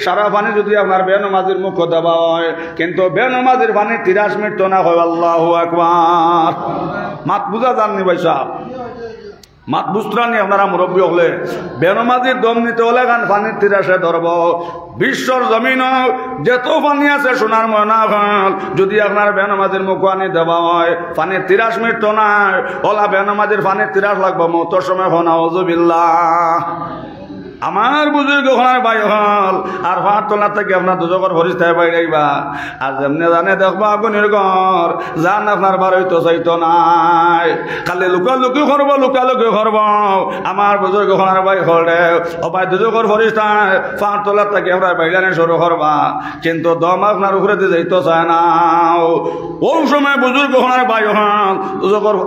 সারা পানি যদি আপনার বেনমাজির মুখ দেওয়া হয় কিন্তু বেনমাজির পানি 30 মিনিট তো না হয় আল্লাহু আকবার মাত বুঝা জাননি ভাই সাহেব মাত বুঝরানি আপনারা মুরব্বী হলে বেনমাজির দম নিতে হলে গান পানির তিরাসে ধরব বিশ্বর জমিন যত পানি আছে সোনার ময়না খান যদি আপনার বেনমাজির মুখ আনি দেওয়া হয় পানির 30 মিনিট তো নাই ওলা বেনমাজির পানির 30 লাগবো মৌতর সময় হনা ওযুবিল্লাহ আমার বুজুর্গ হওয়ার বাই হল আর ভাত তোলা থেকে আপনার দুজকর ফরিস্তায় বাইরাইবা আর যেমনি জানে দেখবা আগুনের ঘর জান আপনার বারোই তো চাইতো নাই খালি লুকালুকি করব আমার বুজুর্গ হওয়ার বাই হল রে ও ভাই দুজকর ফরিস্তায় ভাত তোলার থেকে আপনার বাইরানে শুরু করবা কিন্তু দম আপনার উপরে দিয়ে যাইতো চায় না ওই সময় বুজুর্গ হওয়ার বাই হল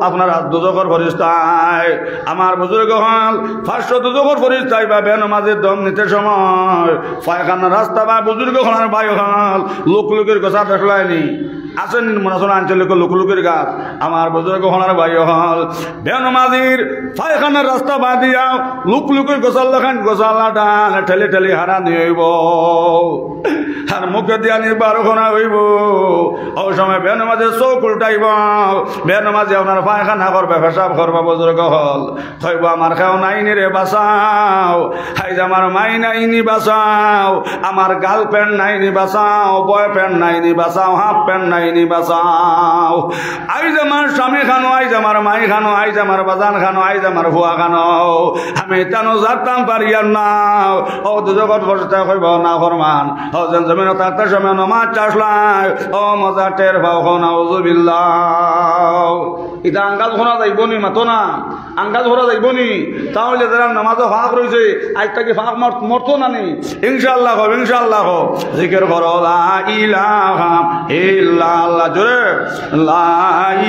আপনার দুজকর ফরিস্তায় আমার বুজুর্গ হল 500 দুজকর ফরিস্তায় বা নামাজের দম নিতে সময় পায়খানা রাস্তা বা বুজুর্গ খানার বায়ু খাল লোকের কথা দেখলাইনি আসেন মনাসন আঞ্চলিক লোকের গাছ আমার বুজুর্গ খানার বায়ু হল বেনমাজির পায়খানার রাস্তা বাদ দিয়া লোকের গোসাল লেখান গোসাল্লা ডান ঠেলে ঠেলে হারা নিয়েব আর মুখে দিয়া নির্বার খানা হইব ওই সময় বেনমাজির চোখ উল্টাইব বেনমাজি আপনার পায়খানা করবে পেশাব করবে বুজুর্গ হল হইব আমার খাও নাইনি রে বাঁচাও হাইজ আমার মাই নাইনি বাঁচাও আমার গার্লফ্রেন্ড নাইনি বাঁচাও বয়ফ্রেন্ড নাইনি বাঁচাও হাফ প্যান্ট নাইনি বাঁচাও আইজ আমার স্বামী খানো আইজ আমার মাই খানো আইজ আমার বাজান খানো আইজ আমার ভুয়া খানো আমি তানো যাতাম পারিয়ার নাও ও দুজগত বসতে হইব না ফরমান ও যেন জমিন তার সময় নমাজ চাষলাই ও মজা টের ভাও না উযুবিল্লাহ এটা আঙ্গাল ঘোরা যাইব নি মাতো না আঙ্গাল ঘোরা যাইব নি তাহলে যারা নামাজও ফাঁক রয়েছে আজটাকে ফাঁক মরতো না নি ইনশাআল্লাহ জিকির করো লা ইলাহা ইল্লাল্লাহ জোরে লা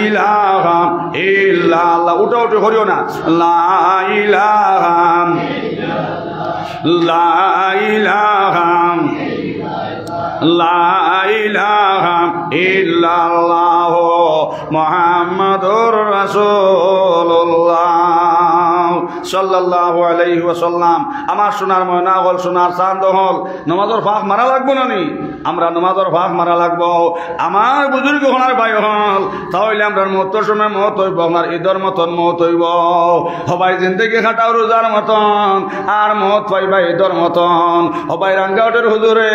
ইলাহা ইল্লাল্লাহ উঠো করিও না লা ইলাহা লা ইলাহা লা ইলাহা ইল্লাল্লাহ মুহাম্মাদুর রাসূলুল্লাহ সাল্লাল্লাহু আলাইহি ওয়াসাল্লাম আমার সোনার ময়না হল সোনার চাঁদ হল নামাজের ফাঁক মারা লাগবো না নি আমরা নামাজের ফাঁক মারা লাগবো আমার বুজুর্গ হনার ভাই হল তাহলে আমরা মহত্তর সময় মহত হইব আমার ঈদের মতন মহত হইব সবাই জিন্দগি খাটাও রোজার মতন আর মহত পাইবা ঈদের মতন সবাই রাঙ্গাউটের হুজুরে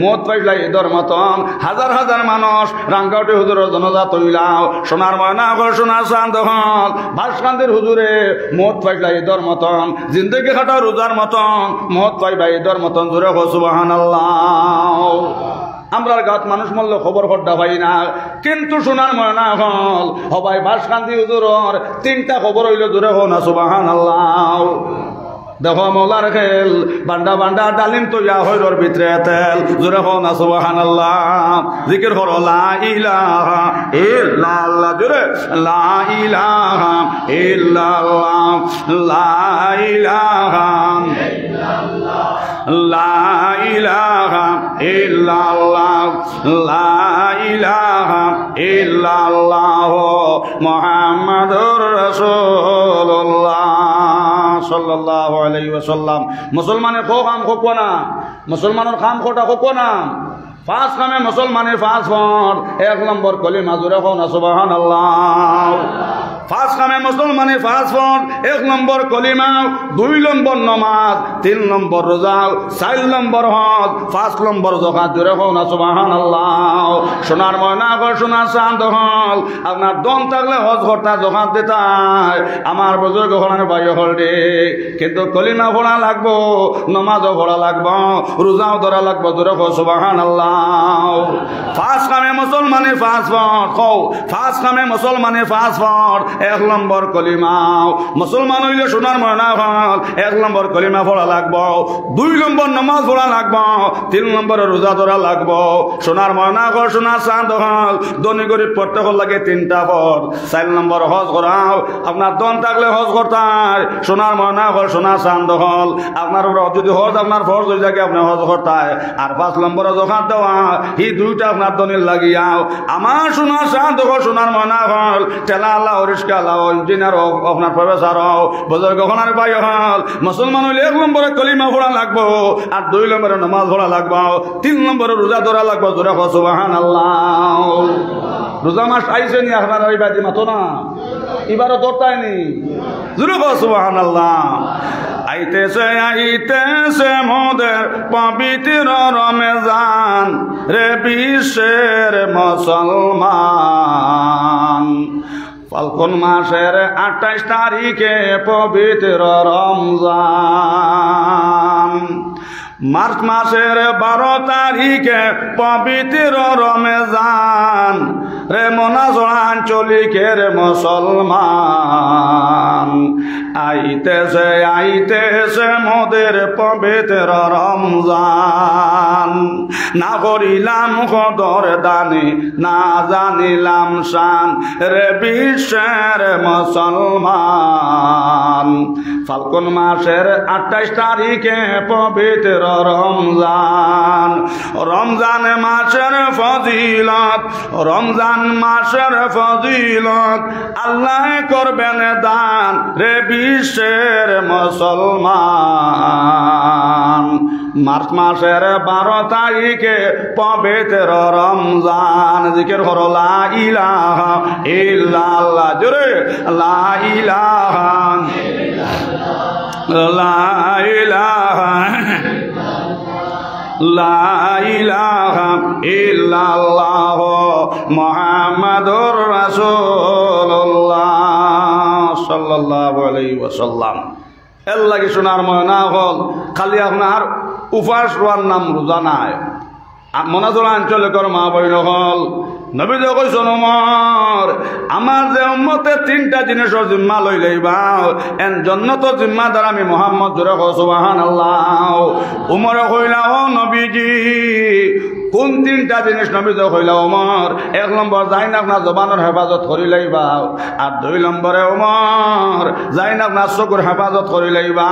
মহত পাইলা ঈদের মতন হাজার হাজার মানুষ রাঙ্গাউটের হুজুরের জনজাত হইলাও সোনার ময়না হল সোনার চাঁদ হল ভাসকান্দির হুজুরে মহত পাইলা ঈদের মতন জিন্দগি খাটাও রোজার মতন মহত পাইবা ঈদের মতন জোরে হো সুবহানাল্লাহ আমরা গাত মানুষ মল্ল খবর হড্ডা পাই না কিন্তু সোনার ময়না হল সবাই ভাসকান্দি হুজুরের 3টা খবর হইল জোরে হো না সুবহানাল্লাহ দেখো মৌলার খেল বান্ডা বান্ডা ডালিম তৈয়া হইরর ভিতরে তেল জোরে হো না সুবহানাল্লাহ জিকির করো লা ইলাহা ইল্লাল্লাহ জোরে লা ইলাহা ইল্লাল্লাহ লা ইলাহা ইল্লাল্লাহ লা ইলাহা ইল্লাল্লাহ লা ইলাহা ইল্লাল্লাহ মুহাম্মাদুর রাসূলুল্লাহ সাল্লাল্লাহু আলাইহি ওয়াসাল্লাম মুসলমানের কাম খোকো না মুসলমানের কাম খোটা খোকো না 5 কামে মুসলমানের 5 ফর 1 নম্বর কলিমা জোরে হো না সুবহানাল্লাহ 5 কামে মুসলমানের 5 ফর 1 নম্বর কলিমা 2 নম্বর নামাজ 3 নম্বর রোজা 4 নম্বর হজ 5 নম্বর যাকাত জোরে হো না সুবহানাল্লাহ সোনার ময়না গো সোনার চাঁদ হল আপনার দম থাকলে হজ করতা যাকাত দিতা আমার বুজুর্গ হলার ভাই হল রে কিন্তু কলিমা পড়া লাগবো নামাজও পড়া লাগবো রোজাও ধরা লাগবো জোরে হো সুবহানাল্লাহ 5 কামে মুসলমানের 5 ফর কও 5 কামে মুসলমানের 5 ফর এক নম্বর কলিমাও মুসলমান হইলে সোনার ময়না হল এক নম্বর কলিমা পড়া লাগবো, 2 নম্বর নামাজ পড়া লাগবো, 3 নম্বর রোজা ধরা লাগবো। সোনার ময়না হল সোনার চাঁদ হল ধনী গরিব পড়তে হল লাগে 3টা পথ। 4 নম্বর হজ করাও, আপনার দন থাকলে হজ করতার। সোনার ময়না হল সোনার চাঁদ হল আপনার যদি হজ আপনার ফরজ হয়ে যায় আপনি হজ করতায়। আর 5 নম্বর জোখাত দেওয়া, এই 2টা আপনার দনির লাগিয়াও। আমার সোনার চাঁদ হল সোনার ময়না হল ঠেলা আল্লাহ রিস্কা আল্লাহ ইঞ্জিনিয়ার হোক আপনার প্রফেসর হোক বজর গহনার ভাই হল মুসলমান হইলে 1 নম্বরে কলিমা পড়া লাগবো, আর 2 নম্বরে নামাজ পড়া লাগবো, 3 নম্বরে রোজা ধরা লাগবো। জোরে সুবহানাল্লাহ। রোজা মাস আইছে নি আপনার ওই বাদি মাতো না এবারও ধরতাই নি। জোরে সুবহানাল্লাহ। আইতেছে আইতেছে মোদের পবিত্র রমজান রে বিশ্বের মুসলমান। ফাল্গুন মাসের 28 তারিখে পবিত্র রমজান, মার্চ মাসের 12 তারিখে পবিত্র রমজান রে মোনাজর আঞ্চলিকের মুসলমান। আইতেছে আইতেছে মোদের পবিত্র রমজান, না করিলাম কদর দানি না জানিলাম শান রে বিশ্বের মুসলমান। ফাল্গুন মাসের 28 তারিখে পবিত্র রমজান, রমজান মাসের ফজিলত, রমজান মাসের ফজিলত আল্লাহ করবেন দান রে বিশ্বের মুসলমান। মার্চ মাসের 12 তারিখে পবিত্র রমজান। জিকির করো লা ইলাহা ইল্লাল্লাহ, জোরে লা ইলাহা লা ইলাহা লা ইলাহা ইল্লাল্লাহ মুহাম্মাদুর রাসূলুল্লাহ সাল্লাল্লাহু আলাইহি ওয়াসাল্লাম। এর লাগে সোনার ময়না হল খালি আপনার উপাস রোয়ার নাম রোজা নাই। মনাজর আঞ্চলিকর মা বইন হল নবী কইছেন ওমর আমার যে উম্মতে 3টা জিনিসের জিম্মা লই লইবা এন জন্নত জিম্মাদার আমি মুহাম্মদ জোরে সুবহানাল্লাহ। উমরে কইলা ও নবীজি কোন 3টা জিনিস? নবী কইলা ওমর 1 নম্বর যাই না আপনার জবানের হেফাজত করি লইবা, আর 2 নম্বরে ওমর যাই না আপনার চকুর হেফাজত করি লইবা,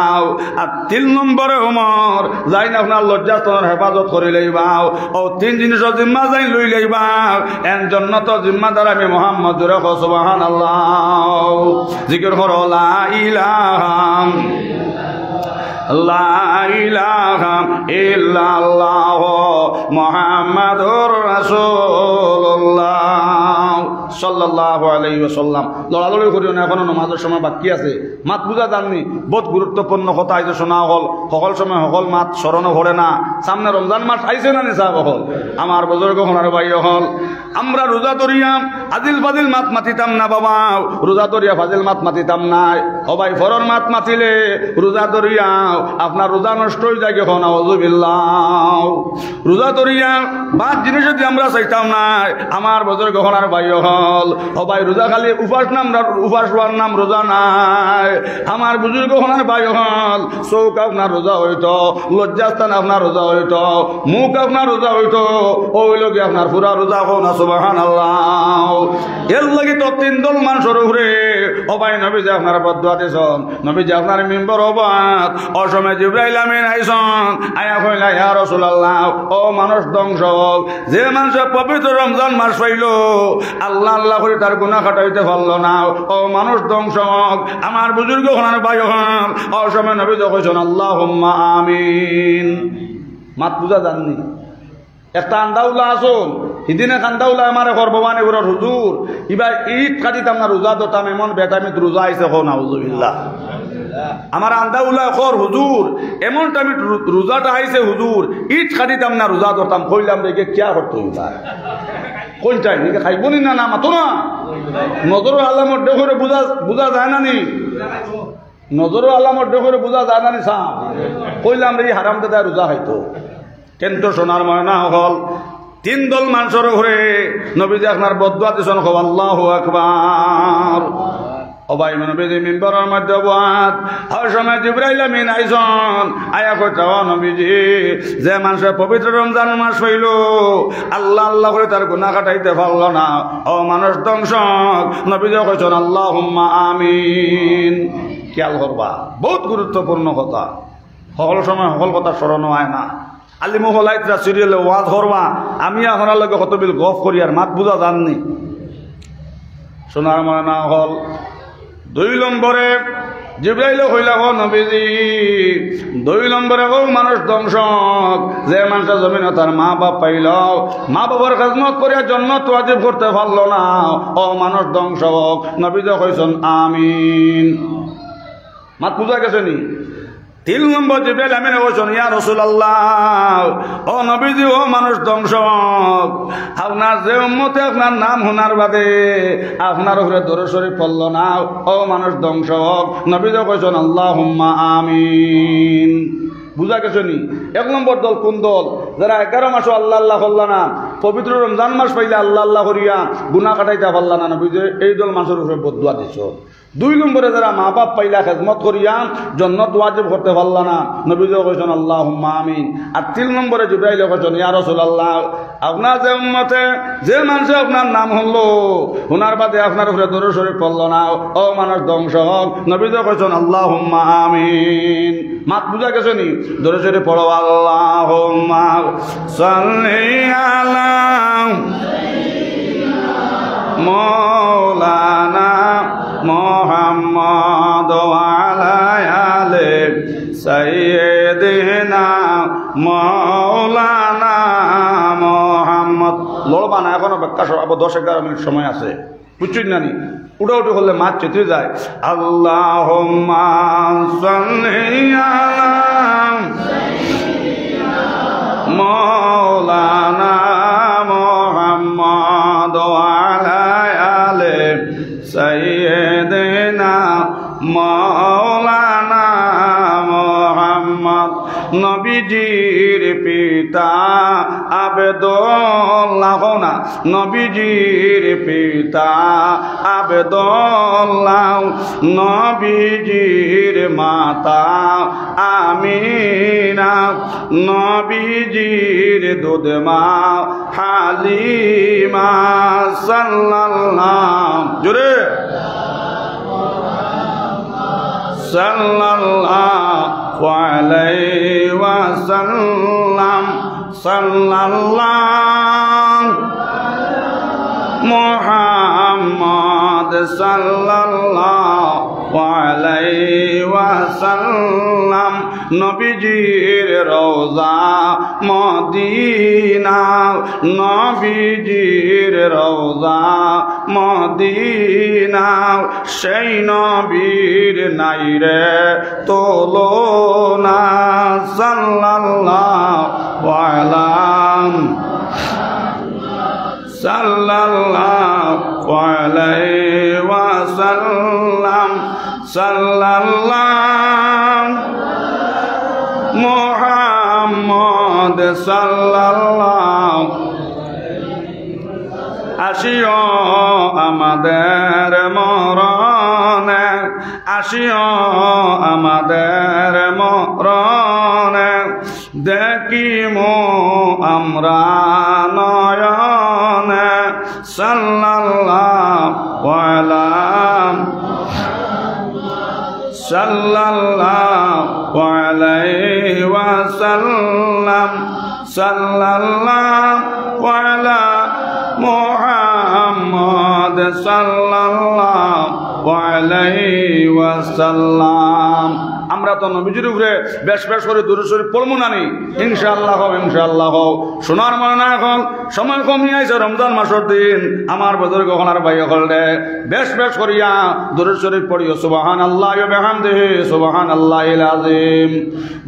আর 3 নম্বরে ওমর যাই না আপনার লজ্জাস্তনের হেফাজত করি লইবা। ও 3 জিনিসের জিম্মা যাই লই লইবা এন জন্নত জিম্মাদার আমি মুহাম্মদ জোরে সুবহানাল্লাহ। জিকির করো লা ইলাহা লা ইলাহা ইল্লাল্লাহ মুহাম্মাদুর রাসূলুল্লাহ সাল্লাল্লাহু আলাইহি ওয়াসাল্লাম। লড়ালড়ি করিও না, এখনো নামাজের সময় বাকি আছে। মাত বুঝা জাননি বহুত গুরুত্বপূর্ণ কথা আইছে শোনা হল। সকল সময় সকল মাত স্মরণও ভরে না। সামনে রমজান মাস আইছে না নিসা হল আমার বুজুর্গ হনার ভাই হল। আমরা রোজা ধরিয়াম আদিল ফাদিল মাত মাতিতাম না বাবা, রোজা ধরিয়া ফাজিল মাত মাতিতাম না। সবাই ফরর মাত মাতিলে রোজা ধরিয়াও আপনার রোজা নষ্ট হয়ে যায়। এখন আউযুবিল্লাহ। রোজা ধরিয়া বাদ জিনিস যদি আমরা চাইতাম না আমার বুজুর্গ হনার ভাই হল। সবাই রোজা খালি উপাস নাম উপাস হওয়ার নাম রোজা নাই। আমার বুজুর্গ হনার ভাই হল চৌক আপনার রোজা হইতো, লজ্জাস্থান আপনার রোজা হইতো, মুখ আপনার রোজা হইতো, ওই লোকে আপনার পুরা রোজা হো না সুবহানাল্লাহ। এর লাগি তো 3 দল মানুষের উপরে সবাই নবী যে আপনার বদুয়া দিয়েছেন, নবী যে আপনার মেম্বার হবাত অসময় জিবরাইল আমিন আইসন আয়া কইলা ইয়া রাসূলুল্লাহ ও মানুষ ধ্বংস হোক। যে মানুষ পবিত্র রমজান মাস পাইল আল্লাহ আল্লাহ করে তার গুনাহ কাটাইতে পারল না, ও মানুষ ধ্বংস হোক। আমার বুজুর্গ হনার ভাই হন অসময় নবী যে কইছেন আল্লাহুম্মা আমিন। মাত বুঝা জাননি একটা আন্দাউল্লাহ আসুন সিদিনে কান্দাউল্লাহ আমার গর্ববানী বড় হুজুর এবার ঈদ কাটিতাম না রোজা দতাম এমন বেটামিত রোজা আইসে হো নাউযুবিল্লাহ। আমার আন্দাউল্লাহ খর হুজুর এমন টাইমে রোজাটা আইসে হুজুর ঈদ কাটিতাম না রোজা ধরতাম। কইলাম রেখে কিয়া করতো কোন টাইম নিকে খাইব নি না মাতো না। নজরুল আলমর দেখে বুঝা যায় না নি, নজরুল আলমর দেখে বুঝা যায় না নি সা কইলাম রে হারাম দাদা রোজা হয়তো। কিন্তু সোনার ময়না হল 3 দল মানুষের ঘরে নবীজি আপনার বদুয়া দিছেন আল্লাহু আকবার। অবাই নবীজি মিম্বরের মধ্যে বাদ আর সময় জিবরাইল আমিন আইজন আয়া কইতা ও নবীজি যে মানুষের পবিত্র রমজান মাস হইল আল্লাহ আল্লাহ করে তার গুনাহ কাটাইতে পারল না ও মানুষ ধ্বংস নবীজি কইছেন আল্লাহুম্মা আমিন খেয়াল করবা বহুত গুরুত্বপূর্ণ কথা সকল সময় সকল কথা স্মরণ হয় না আলিমু হলাইতরা সিরিয়ালে ওয়াজ করবা আমি আপনার লগে কত বিল গফ করি আর মাত বুঝা জাননি শোনার মানে না হল 2 নম্বরে জিবরাইল কইলা ও নবীজি 2 নম্বরে ও মানুষ ধ্বংস যে মানুষ জমিনে তার মা বাপ পাইল মা বাবার খেদমত করিয়া জন্নত ওয়াজিব করতে পারল না ও মানুষ ধ্বংস নবীজি কইছেন আমিন মাত বুঝা গেছে নি 3 নম্বর জিবরাইল আমিন কইছেন ইয়া রাসূলুল্লাহ ও নবীজি ও মানুষ ধ্বংস আপনার যে উম্মতে আপনার নাম শোনার বাদে আপনার উপরে দরুদ শরীফ পড়ল না ও মানুষ ধ্বংস নবীজি কইছেন আল্লাহুম্মা আমিন বুঝা গেছে নি 1 নম্বর দল কোন দল যারা 11 মাসও আল্লাহ আল্লাহ করল না পবিত্র রমজান মাস পাইলে আল্লাহ আল্লাহ করিয়া গুনাহ কাটাইতে পারল না নবীজি এই দল মানুষের উপরে বদদুয়া দিছো 2 নম্বরে যারা মা বাপ পাইলা খেদমত করিয়া জান্নাত ওয়াজিব করতে পারল না নবীজি কইছেন আল্লাহুম্মা আমিন আর 3 নম্বরে জিবরাইল কইছেন ইয়া রাসূলুল্লাহ আপনার যে উম্মতে যে মানুষ আপনার নাম হলো ওনার বাদে আপনার উপরে দরুদ শরীফ পড়ল না ও মানুষ ধ্বংস হোক নবীজি কইছেন আল্লাহুম্মা আমিন মাত বুঝা গেছে নি দরুদ শরীফ পড়ো আল্লাহুম্মা সাল্লি আলা মাওলানা মুহাম্মদ ওয়া আলা আলি সাইয়্যিদিনা মাওলানা মুহাম্মদ লড়বা না এখনো ব্যাখ্যা সব 10-11 মিনিট সময় আছে বুঝছেন না নি উড়াউটি হলে মাছ চেতে যায় আল্লাহুম্মা সাল্লি আলা মাওলানা মুহাম্মদ ওয়া আলা আলি সাইয়্যিদিনা মাওলানা মুহাম্মদ নবীজির পিতা আব্দুল্লাহ না নবীজির পিতা আব্দুল্লাহ নবীজির মাতা আমিনা নবীজির দুধমা হালিমা সাল্লাল্লাহু জোরে সাল্লাল্লাহু আলাইহি ওয়াসাল্লাম সাল্লাল্লাহু মুহাম্মদ সাল্লাল্লাহু আলাইহি ওয়াসাল্লাম নবীজির রওজা মদিনা নবীজির রওজা মদিনা সেই নবীর নাইরে তুলনা সাল্লাল্লাহু আলাইহি সাল্লাল্লাহু আলাইহি ওয়াসাল্লাম সাল্লাল্লাহু মুহাম্মদ সাল্লাল্লাহু আসিও আমাদের মরণে আসিও আমাদের মরণে দেখিমো আমরা নয়নে সাল্লাল্লাহু আলাইহি সাল্লাল্লাহু আলাইহি ওয়াসাল্লাম সাল্লাল্লাহু আলা মুহাম্মদ সাল্লাল্লাহু আলাইহি ওয়াসাল্লাম আমরা তো নবীজির উপরে বেশ বেশ করে দরুদ শরীফ পড়বো না নি ইনশাআল্লাহ শোনার মনে না এখন সময় কমিয়ে আইছে রমজান মাসের দিন আমার বুজুর্গ হলার ভাই হলরে বেশ বেশ করিয়া দরুদ শরীফ পড়িও সুবহানাল্লাহি ওয়া বিহামদিহি সুবহানাল্লাহিল আযীম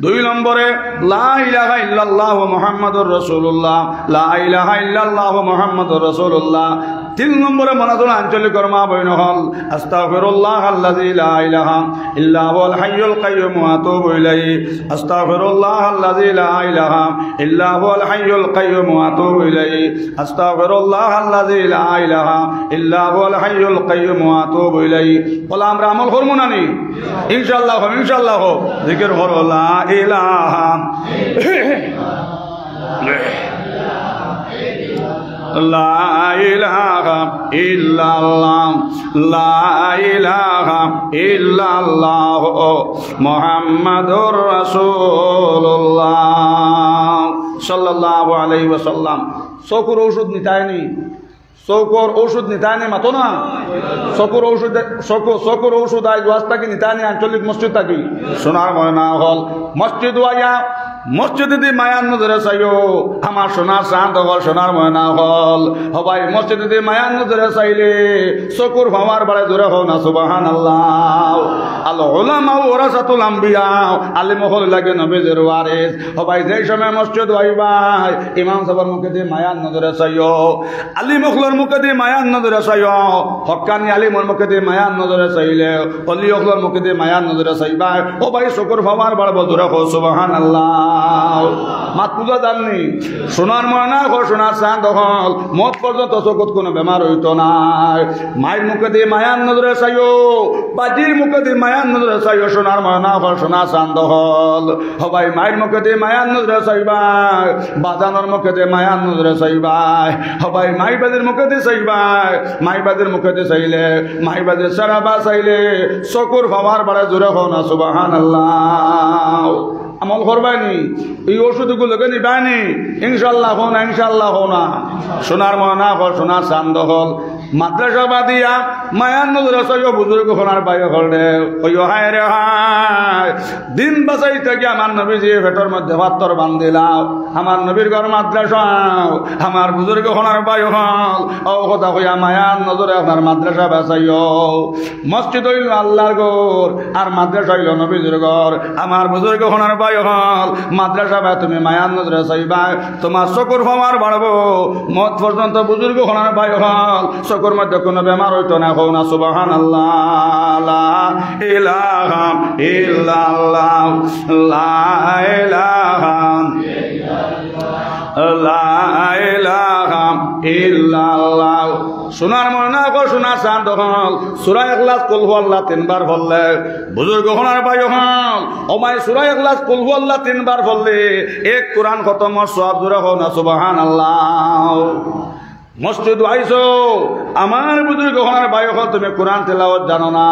2 নম্বরে লা ইলাহা ইল্লাল্লাহ মুহাম্মাদুর রাসূলুল্লাহ লা ইলাহা ইল্লাল্লাহ মুহাম্মাদুর রাসূলুল্লাহ 3 নম্বরে মনাদুল আঞ্চলিক কর্মা বইন হল আস্তাগফিরুল্লাহ আল্লাযী লা ইলাহা ইল্লা হুয়াল হাইয়ুল কাইয়্যুম القيوم وأتوب إليه أستغفر الله الذي لا إله إلا هو الحي القيوم وأتوب إليه أستغفر الله الذي لا إله إلا هو الحي القيوم وأتوب إليه বলা আমরা আমল করবো না নি ইনশাআল্লাহ জিকির করো লা ইলাহা লা ইলাহা ইল্লাল্লাহ লা ইলাহা ইল্লাল্লাহ মুহাম্মাদুর রাসূলুল্লাহ সাল্লাল্লাহু আলাইহি ওয়াসাল্লাম চকুর ঔষধ নিতায়নি চকুর ঔষধ নিতায়নি মাতো না চকুর ঔষধ আজ ওয়াস্তা কি নিতায়নি আঞ্চলিক মসজিদ থাকি সোনার ময়না হল মসজিদ ওয়াইয়া মসজিদে দি মায়ান নজরে চাইও আমার সোনার চাঁদ হল সোনার ময়না হল হবাই মসজিদে দি মায়ান নজরে চাইলে চকুর ভামার বাড়ে জোরে হও না সুবহানাল্লাহ আল উলামা ওয়ারাসাতুল আম্বিয়া আলিম হল লাগে নবীদের ওয়ারিস হবাই যেই সময় মসজিদ আইবাই ইমাম সাহেবের মুখে দি মায়ান নজরে চাইও আলিম হলর মুখে দি মায়ান নজরে চাইও হক্কানি আলিমর মুখে দি মায়ান নজরে চাইলে অলি হলর মুখে দি মায়ান নজরে চাইবাই ও ভাই চকুর ভামার বাড়ে জোরে হও সুবহানাল্লাহ মাত পূজা জাননি সোনার ময়না ঘর সোনার চাঁদ হল মত পর্যন্ত চকুত কোনো বেমার হইত নাই মায়ের মুখে দিয়ে মায়ান নজরে চাইও বাজির মুখে দিয়ে মায়ান নজরে চাইও সোনার ময়না ঘর সোনার চাঁদ হল হবাই মায়ের মুখে দিয়ে মায়ান নজরে চাইবাই বাজানোর মুখে দিয়ে মায়ান নজরে চাইবাই হবাই মাই বাজির মুখে দিয়ে চাইবাই মাই বাজির মুখে দিয়ে চাইলে মাই বাজির সারাবা চাইলে চকুর ভাবার বাড়ে জোরে হও না সুবহানাল্লাহ আমল করবানি এই ওষুধগুলোকে নিবানি ইনশাল্লাহ হো না সোনার ময়না হল সোনার চান্দ হল মাদ্রাসা বাদিয়া মায়ান নজরে চাইও বুজুর্গ সোনার বাইরে হল রে ওই হায় রে হায় দিন বাঁচাই থেকে আমার নবীজি ভেটর মধ্যে পাত্তর বান্ধিলাম আমার নবীর ঘর মাদ্রাসা আমার বুজুর্গ সোনার বায়ু হল ও কথা কইয়া মায়ান নজরে আপনার মাদ্রাসা বাঁচাইও মসজিদ হইল আল্লাহর ঘর আর মাদ্রাসা হইল নবীজির ঘর আমার বুজুর্গ সোনার বায়ু হল মাদ্রাসা বা তুমি মায়ান নজরে চাইবা তোমার চকুর ভামার বাড়বো মত পর্যন্ত বুজুর্গ সোনার বায়ু হল চকুর মধ্যে কোনো বেমার হইতো না হও না সুবহানাল্লাহ লা ইলাহা ইল্লাল্লাহ লা ইলাহা লা ইলাহা ইল্লাল্লাহ সোনার ময়না গো সোনার চাঁদ হল সূরা ইখলাস কুল হুয়াল্লাহ 3 বার পড়লে বুজুর্গ সোনার বায়ু হল ওমাই সূরা ইখলাস কুল হুয়াল্লাহ 3 বার পড়লে এক কোরআন খতম সওয়াব জোরে হও না সুবহানাল্লাহ মসজিদ আইসো আমার বুজুর্গ ওখানে বায়ু হল তুমি কোরআন তেলাওয়াত জানো না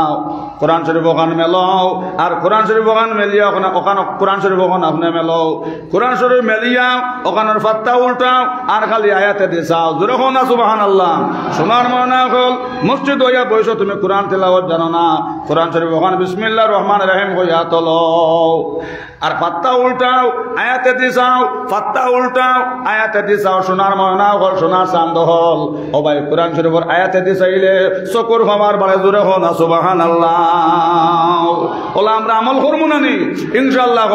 কোরআন শরীফ ওখানে মেলাও আর কোরআন শরীফ ওখানে মেলিয়া ওখানে কোরআন শরীফ ওখানে আপনি মেলাও কোরআন শরীফ মেলিয়া ওখানের ফাত্তা উল্টাও আর খালি আয়াতে দিছাও জোরে হও না সুবহানাল্লাহ সোনার ময়না হল মসজিদ হইয়া বইসো তুমি কোরআন তেলাওয়াত জানো না কোরআন শরীফ ওখানে বিসমিল্লাহির রহমানির রহিম হইয়া তলো আর ফাত্তা উল্টাও আয়াতে দিছাও ফাত্তা উল্টাও আয়াতে দিছাও সোনার ময়না হল সোনার চাঁদ হল ও ভাই কোরআন শরীফের আয়াতে দিছাইলে চকুর ভামার বাড়ে জোরে হও না সুবহানাল্লাহ ওলা আমরা আমল করবো না নি ইনশাআল্লাহ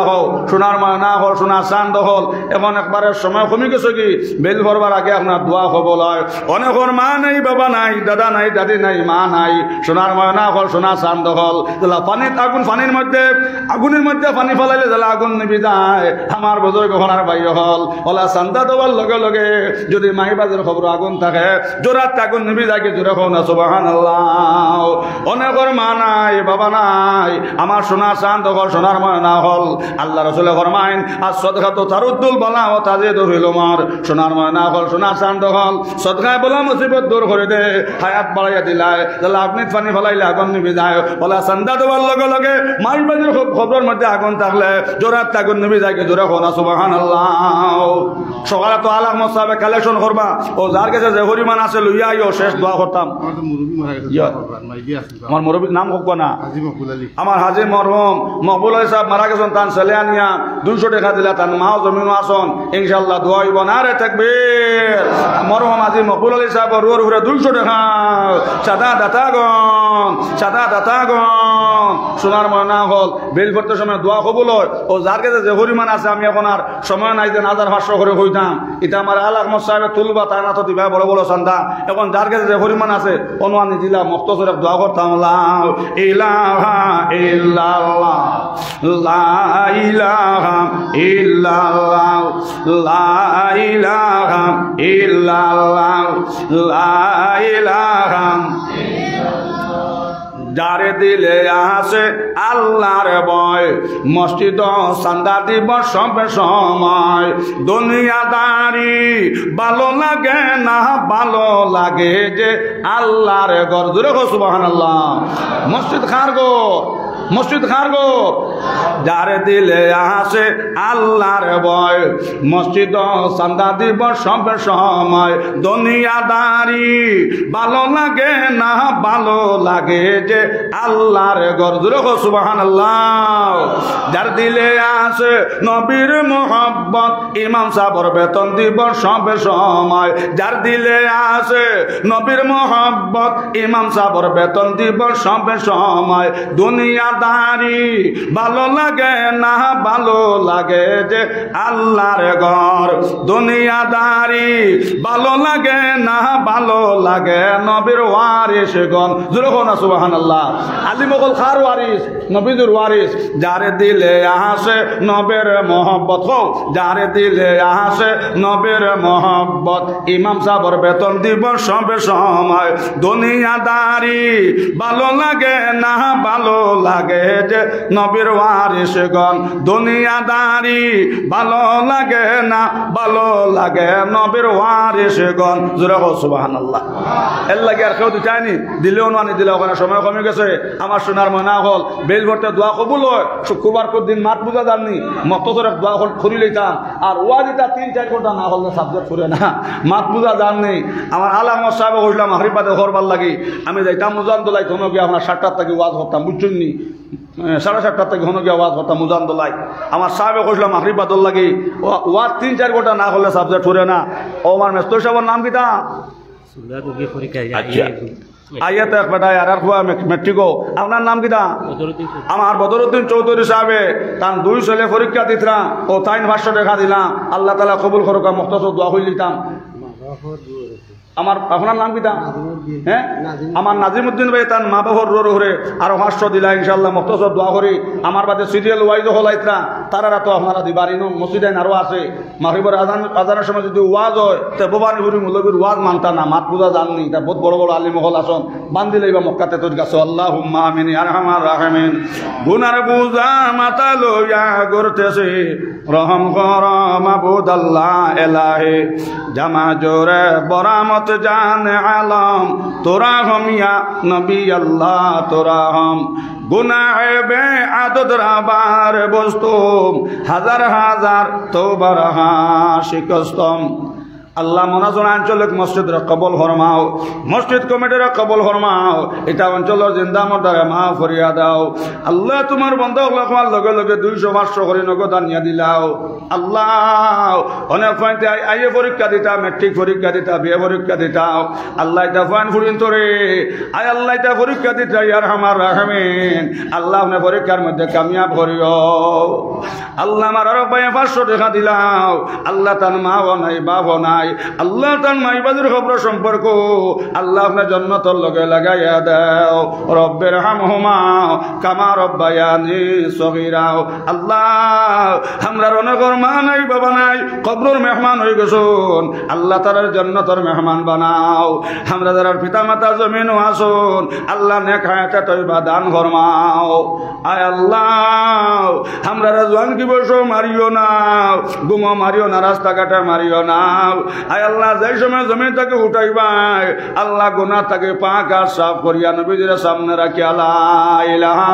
হও সোনার ময়না হল সোনার চাঁদ হল এখন একবারের সময় কমে গেছে কি বেল ভরবার আগে আপনার দোয়া কবুল হয় অনেকের মা নাই বাবা নাই দাদা নাই দাদি নাই মা নাই সোনার ময়না হল সোনার চাঁদ হল পানির আগুন আগুনের মধ্যে পানি ফেলাইলে তাহলে আগুন নিবি যায় আমার বুজুর্গ সোনার বাইরে হল ওলা চান্দা দেওয়ার লগে লগে যদি মাইবাজের খবর আগুন থাকে জোরাত আগুন নিবি যায় জোরে হও না সুবহানাল্লাহ অনেকের মা নাই বাবা নাই আমার সোনার চাঁদ হল সোনার ময়না হল আল্লাহ রাসূল ফরমাইন আর সদকাতু তারুদ্দুল বালা ওয়া তাজিদু ফিল উমর সোনার ময়না হল সোনার চাঁদ হল সদকায় বলা মুসিবত দূর করে দে হায়াত বাড়াইয়া দিলায় তাহলে আপনি পানি ফেলাইলে আগুন নিবি যায় ওলা চান্দা দেওয়ার লগে লগে মাইবাজের খবরের মধ্যে আগুন থাকলে জোরাত আগুন নিবি যায় জোরে হও না সুবহানাল্লাহ সকালে তো আলাম সাহেব কালেকশন করবা ও যার কাছে যে হরিমান আছে লইয়া আইও শেষ দোয়া করতাম আমার মুরব্বীর নাম হোক না আমার হাজি মরহুম মকবুল আলী সাহেব মারা গেছেন তান ছেলে আনিয়া 200 টাকা দিলা তান মাও জমিনও আসন ইনশাআল্লাহ দোয়া হইব না রে তাকবীর মরহুম হাজি মকবুল আলী সাহেব রুয়ার উপরে 200 টাকা চাঁদা দাতাগণ সোনার ময়না হল বেল ভরতে সময় দোয়া দোয়া কবুল হয় ও যার কাছে যে পরিমাণ আছে আমি এখন আর সময় নাই যে 1500 করে হইতাম এটা আমার আলাক মসাহেব তুলবা তাই না তো দিবা বড় বড় সন্তান এখন যার কাছে যে পরিমাণ আছে অনুমানি দিলাম মক্তসরে দোয়া করতাম লা ইলাহা ইল্লাল্লাহ লা ইলাহা ইল্লাল্লাহ লা ইলাহা ইল্লাল্লাহ লা ইলাহা যারে দিলে আসে আল্লাহর ভয় মসজিদ চান্দা দিব সব সময় দুনিয়াদারি ভালো লাগে না ভালো লাগে যে আল্লাহর ঘর জোরে কও সুবহানাল্লাহ মসজিদ খার গো মসজিদ খার গো যারে দিলে আসে আল্লাহর ভয় মসজিদ চান্দা দিব সব সময় দুনিয়াদারি ভালো লাগে না ভালো লাগে যে আল্লাহর ঘর জোরে কও সুবহানাল্লাহ যার দিলে আসে নবীর মোহাব্বত ইমাম সাহেবের বেতন দিব সব সময় যার দিলে আসে নবীর মোহাব্বত ইমাম সাহেবের বেতন দিব সব সময় দুনিয়াদারি ভালো লাগে না ভালো লাগে যে আল্লাহর ঘর দুনিয়াদারি ভালো লাগে না ভালো লাগে নবীর ওয়ারিসগণ জোরে কও না সুবহানাল্লাহ আলী মোগল খার ওয়ারিস নবীর ওয়ারিস যারে দিলে আসে নবীর মোহব্বত হোক যারে দিলে আসে নবীর মোহব্বত ইমাম সাহেবের বেতন দিব সব সময় দুনিয়াদারি ভালো লাগে না ভালো লাগে যে নবীর ওয়ারিসগণ দুনিয়াদারি ভালো লাগে না ভালো লাগে নবীর ওয়ারিসগণ জোরে কও সুবহানাল্লাহ এর লাগে আর কেউ চায়নি দিলেও না দিলে ওখানে সময় কমে গেছে আমার সোনার ময়না হল বেল ভরতে দোয়া কবুল হয় শুক্রবার দিন মাঠ পূজা জাননি মক্তসরে দোয়া করি লইতাম আর ওয়াজিটা 3-4 ঘন্টা না হলে সাবজেক্ট করে না মাঠ পূজা জাননি আমার আলাম সাহেব হইলাম হারিপাতে করবার লাগি আমি যাইতাম মুজান দোলাই কোনো গিয়ে আপনার 7টার থেকে ওয়াজ করতাম বুঝছেন নি 7:30 থেকে ঘন গিয়ে ওয়াজ করতাম মুজান দোলাই আমার সাহেব কইলাম হারিপাতর লাগি ওয়াজ 3-4 ঘন্টা না হলে সাবজেক্ট করে না ও আমার মেস্তর সাহেবের নাম কিতা আইয়াতে এক বেটা আর খুয়া মেট্রিকো আপনার নাম কিটা আমার বদরুদ্দিন চৌধুরী সাহেবে তার 2 ছেলে পরীক্ষা দিতরা ও 3 ভাষ্য দেখা দিলাম আল্লাহ তাআলা কবুল করুক মুখতাসর দোয়া হই লিতাম আমার আপনার নাম কিটা হ্যাঁ আমার নাজিমউদ্দিন ভাই তার মা বাবার রোর হরে আর ভাষ্য দিলা ইনশাআল্লাহ মুখতাসর দোয়া করি আমার বাদে সিরিয়াল ওয়াইজ হলাইতরা তারা তো আপনারা দিবারিন মসজিদাইন আরো আছে মাগরিবের আজানের সময় যদি ওয়াজ হয় তে ভবানীপুরি মৌলবীর ওয়াজ মানতা না মাত পূজা জাননি তা বহুত বড় বড় আলিম হল আসন বান্ধি লইবা মক্কাতে তোর কাছে আল্লাহুম্মা আমিন ইয়া আরহামার রাহিমিন গুনার বুঝা মাথা লইয়া করতেছে রহম কর মাবুদ আল্লাহ এলাহি জামা জোরে বরামত জান আলম তোরা হম ইয়া নবী আল্লাহ তোরা হম গুনাহ বে আদত রাবার বস্তুম হাজার হাজার তোবার শিকস্তম আল্লাহ মনাজনা আঞ্চলিক মসজিদের কবল ফরমাও মসজিদ কমিটির কবল ফরমাও এটা অঞ্চলের জিন্দা মর্দারে মা ফরিয়া দাও আল্লাহ তোমার বন্ধ লখার লগে লগে 200-500 করে নগদ আনিয়া দিলাও আল্লাহ অনেক ফাইতে আইয়ে পরীক্ষা দিতা মেট্রিক পরীক্ষা দিতা বিয়ে পরীক্ষা দিতাও আল্লাহ এটা ফাইন ফুরিন তোরে আয় আল্লাহ এটা পরীক্ষা দিতা ইয়ার আমার রাহমিন আল্লাহ আপনি পরীক্ষার মধ্যে কামিয়াব করিও আল্লাহ আমার আরো পায়ে 500 টাকা দিলাও আল্লাহ তার মাও নাই বাপও নাই আল্লাহ তার মাইবাদের খবর সম্পর্ক আল্লাহ আপনার জন্নতর লগে লাগাইয়া দাও রব্বের হামহুমা কামা রব্বায়ানি সগীরা আল্লাহ আমরা অনেকর মা নাই বাবা নাই কবরের মেহমান হয়ে গেছুন আল্লাহ তার জন্নতর মেহমান বানাও আমরা যারা পিতা মাতা জমিনও আসুন আল্লাহ নেক হায়াতে তয়বা দান ফরমাও আয় আল্লাহ আমরা জওয়ান কি বসো মারিও না গুমা মারিও না রাস্তাঘাটে মারিও না আয় আল্লাহ যেই সময় জমি থেকে উঠাইবাই আল্লাহ গুনাহ থেকে পাক আর সাফ করিয়া নবীজির সামনে রাখি লা ইলাহা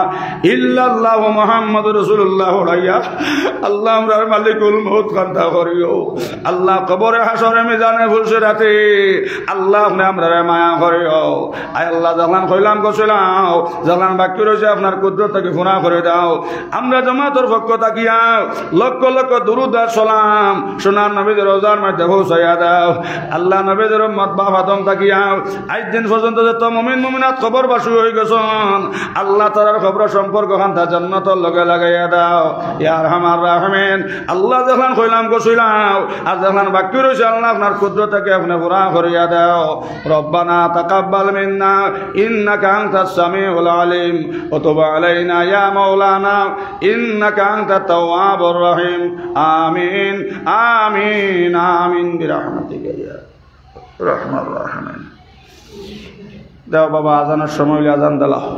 ইল্লাল্লাহু মুহাম্মাদুর রাসূলুল্লাহ রাইয়া আল্লাহ আমরার মালিকুল মউত কান্দা করিও আল্লাহ কবরে হাসরে মিজানে ফুলসিরাতে আল্লাহ আপনি আমরার মায়া করিও আয় আল্লাহ জালান কইলাম গোসলাও জালান বাকি রয়েছে আপনার কুদরত থেকে গুনাহ করে দাও আমরা জামাতের পক্ষ তাকিয়া লক্ষ লক্ষ দুরূদ আর সালাম সোনার নবীর রওজার মধ্যে পৌঁছায়া করিয়া দাও আল্লাহ নবীদের উম্মত বাপ আদম তাকিয়াও আজ দিন পর্যন্ত যত মুমিন মুমিনাত খবর বাসু হয়ে গেছেন আল্লাহ তাআলার খবর সম্পর্ক খান্তা জান্নাতের লগে লাগাইয়া দাও ইয়া আরহামার রাহিমিন আল্লাহ যখন কইলাম গোসইলাও আর যখন বাকি রইছে আল্লাহ আপনার কুদরতকে আপনি পুরা করিয়া দাও রব্বানা তাকাব্বাল মিন্না ইন্নাকা আনতাস সামিউল আলিম ওয়া তুব আলাইনা ইয়া মাওলানা ইন্নাকা আনতাত তাওয়াবুর রহিম আমিন আমিন আমিন বিরহমাতিকা ইয়া রাহমার রাহিমিন দাও বাবা আজানের সময় হইলে আজান দাও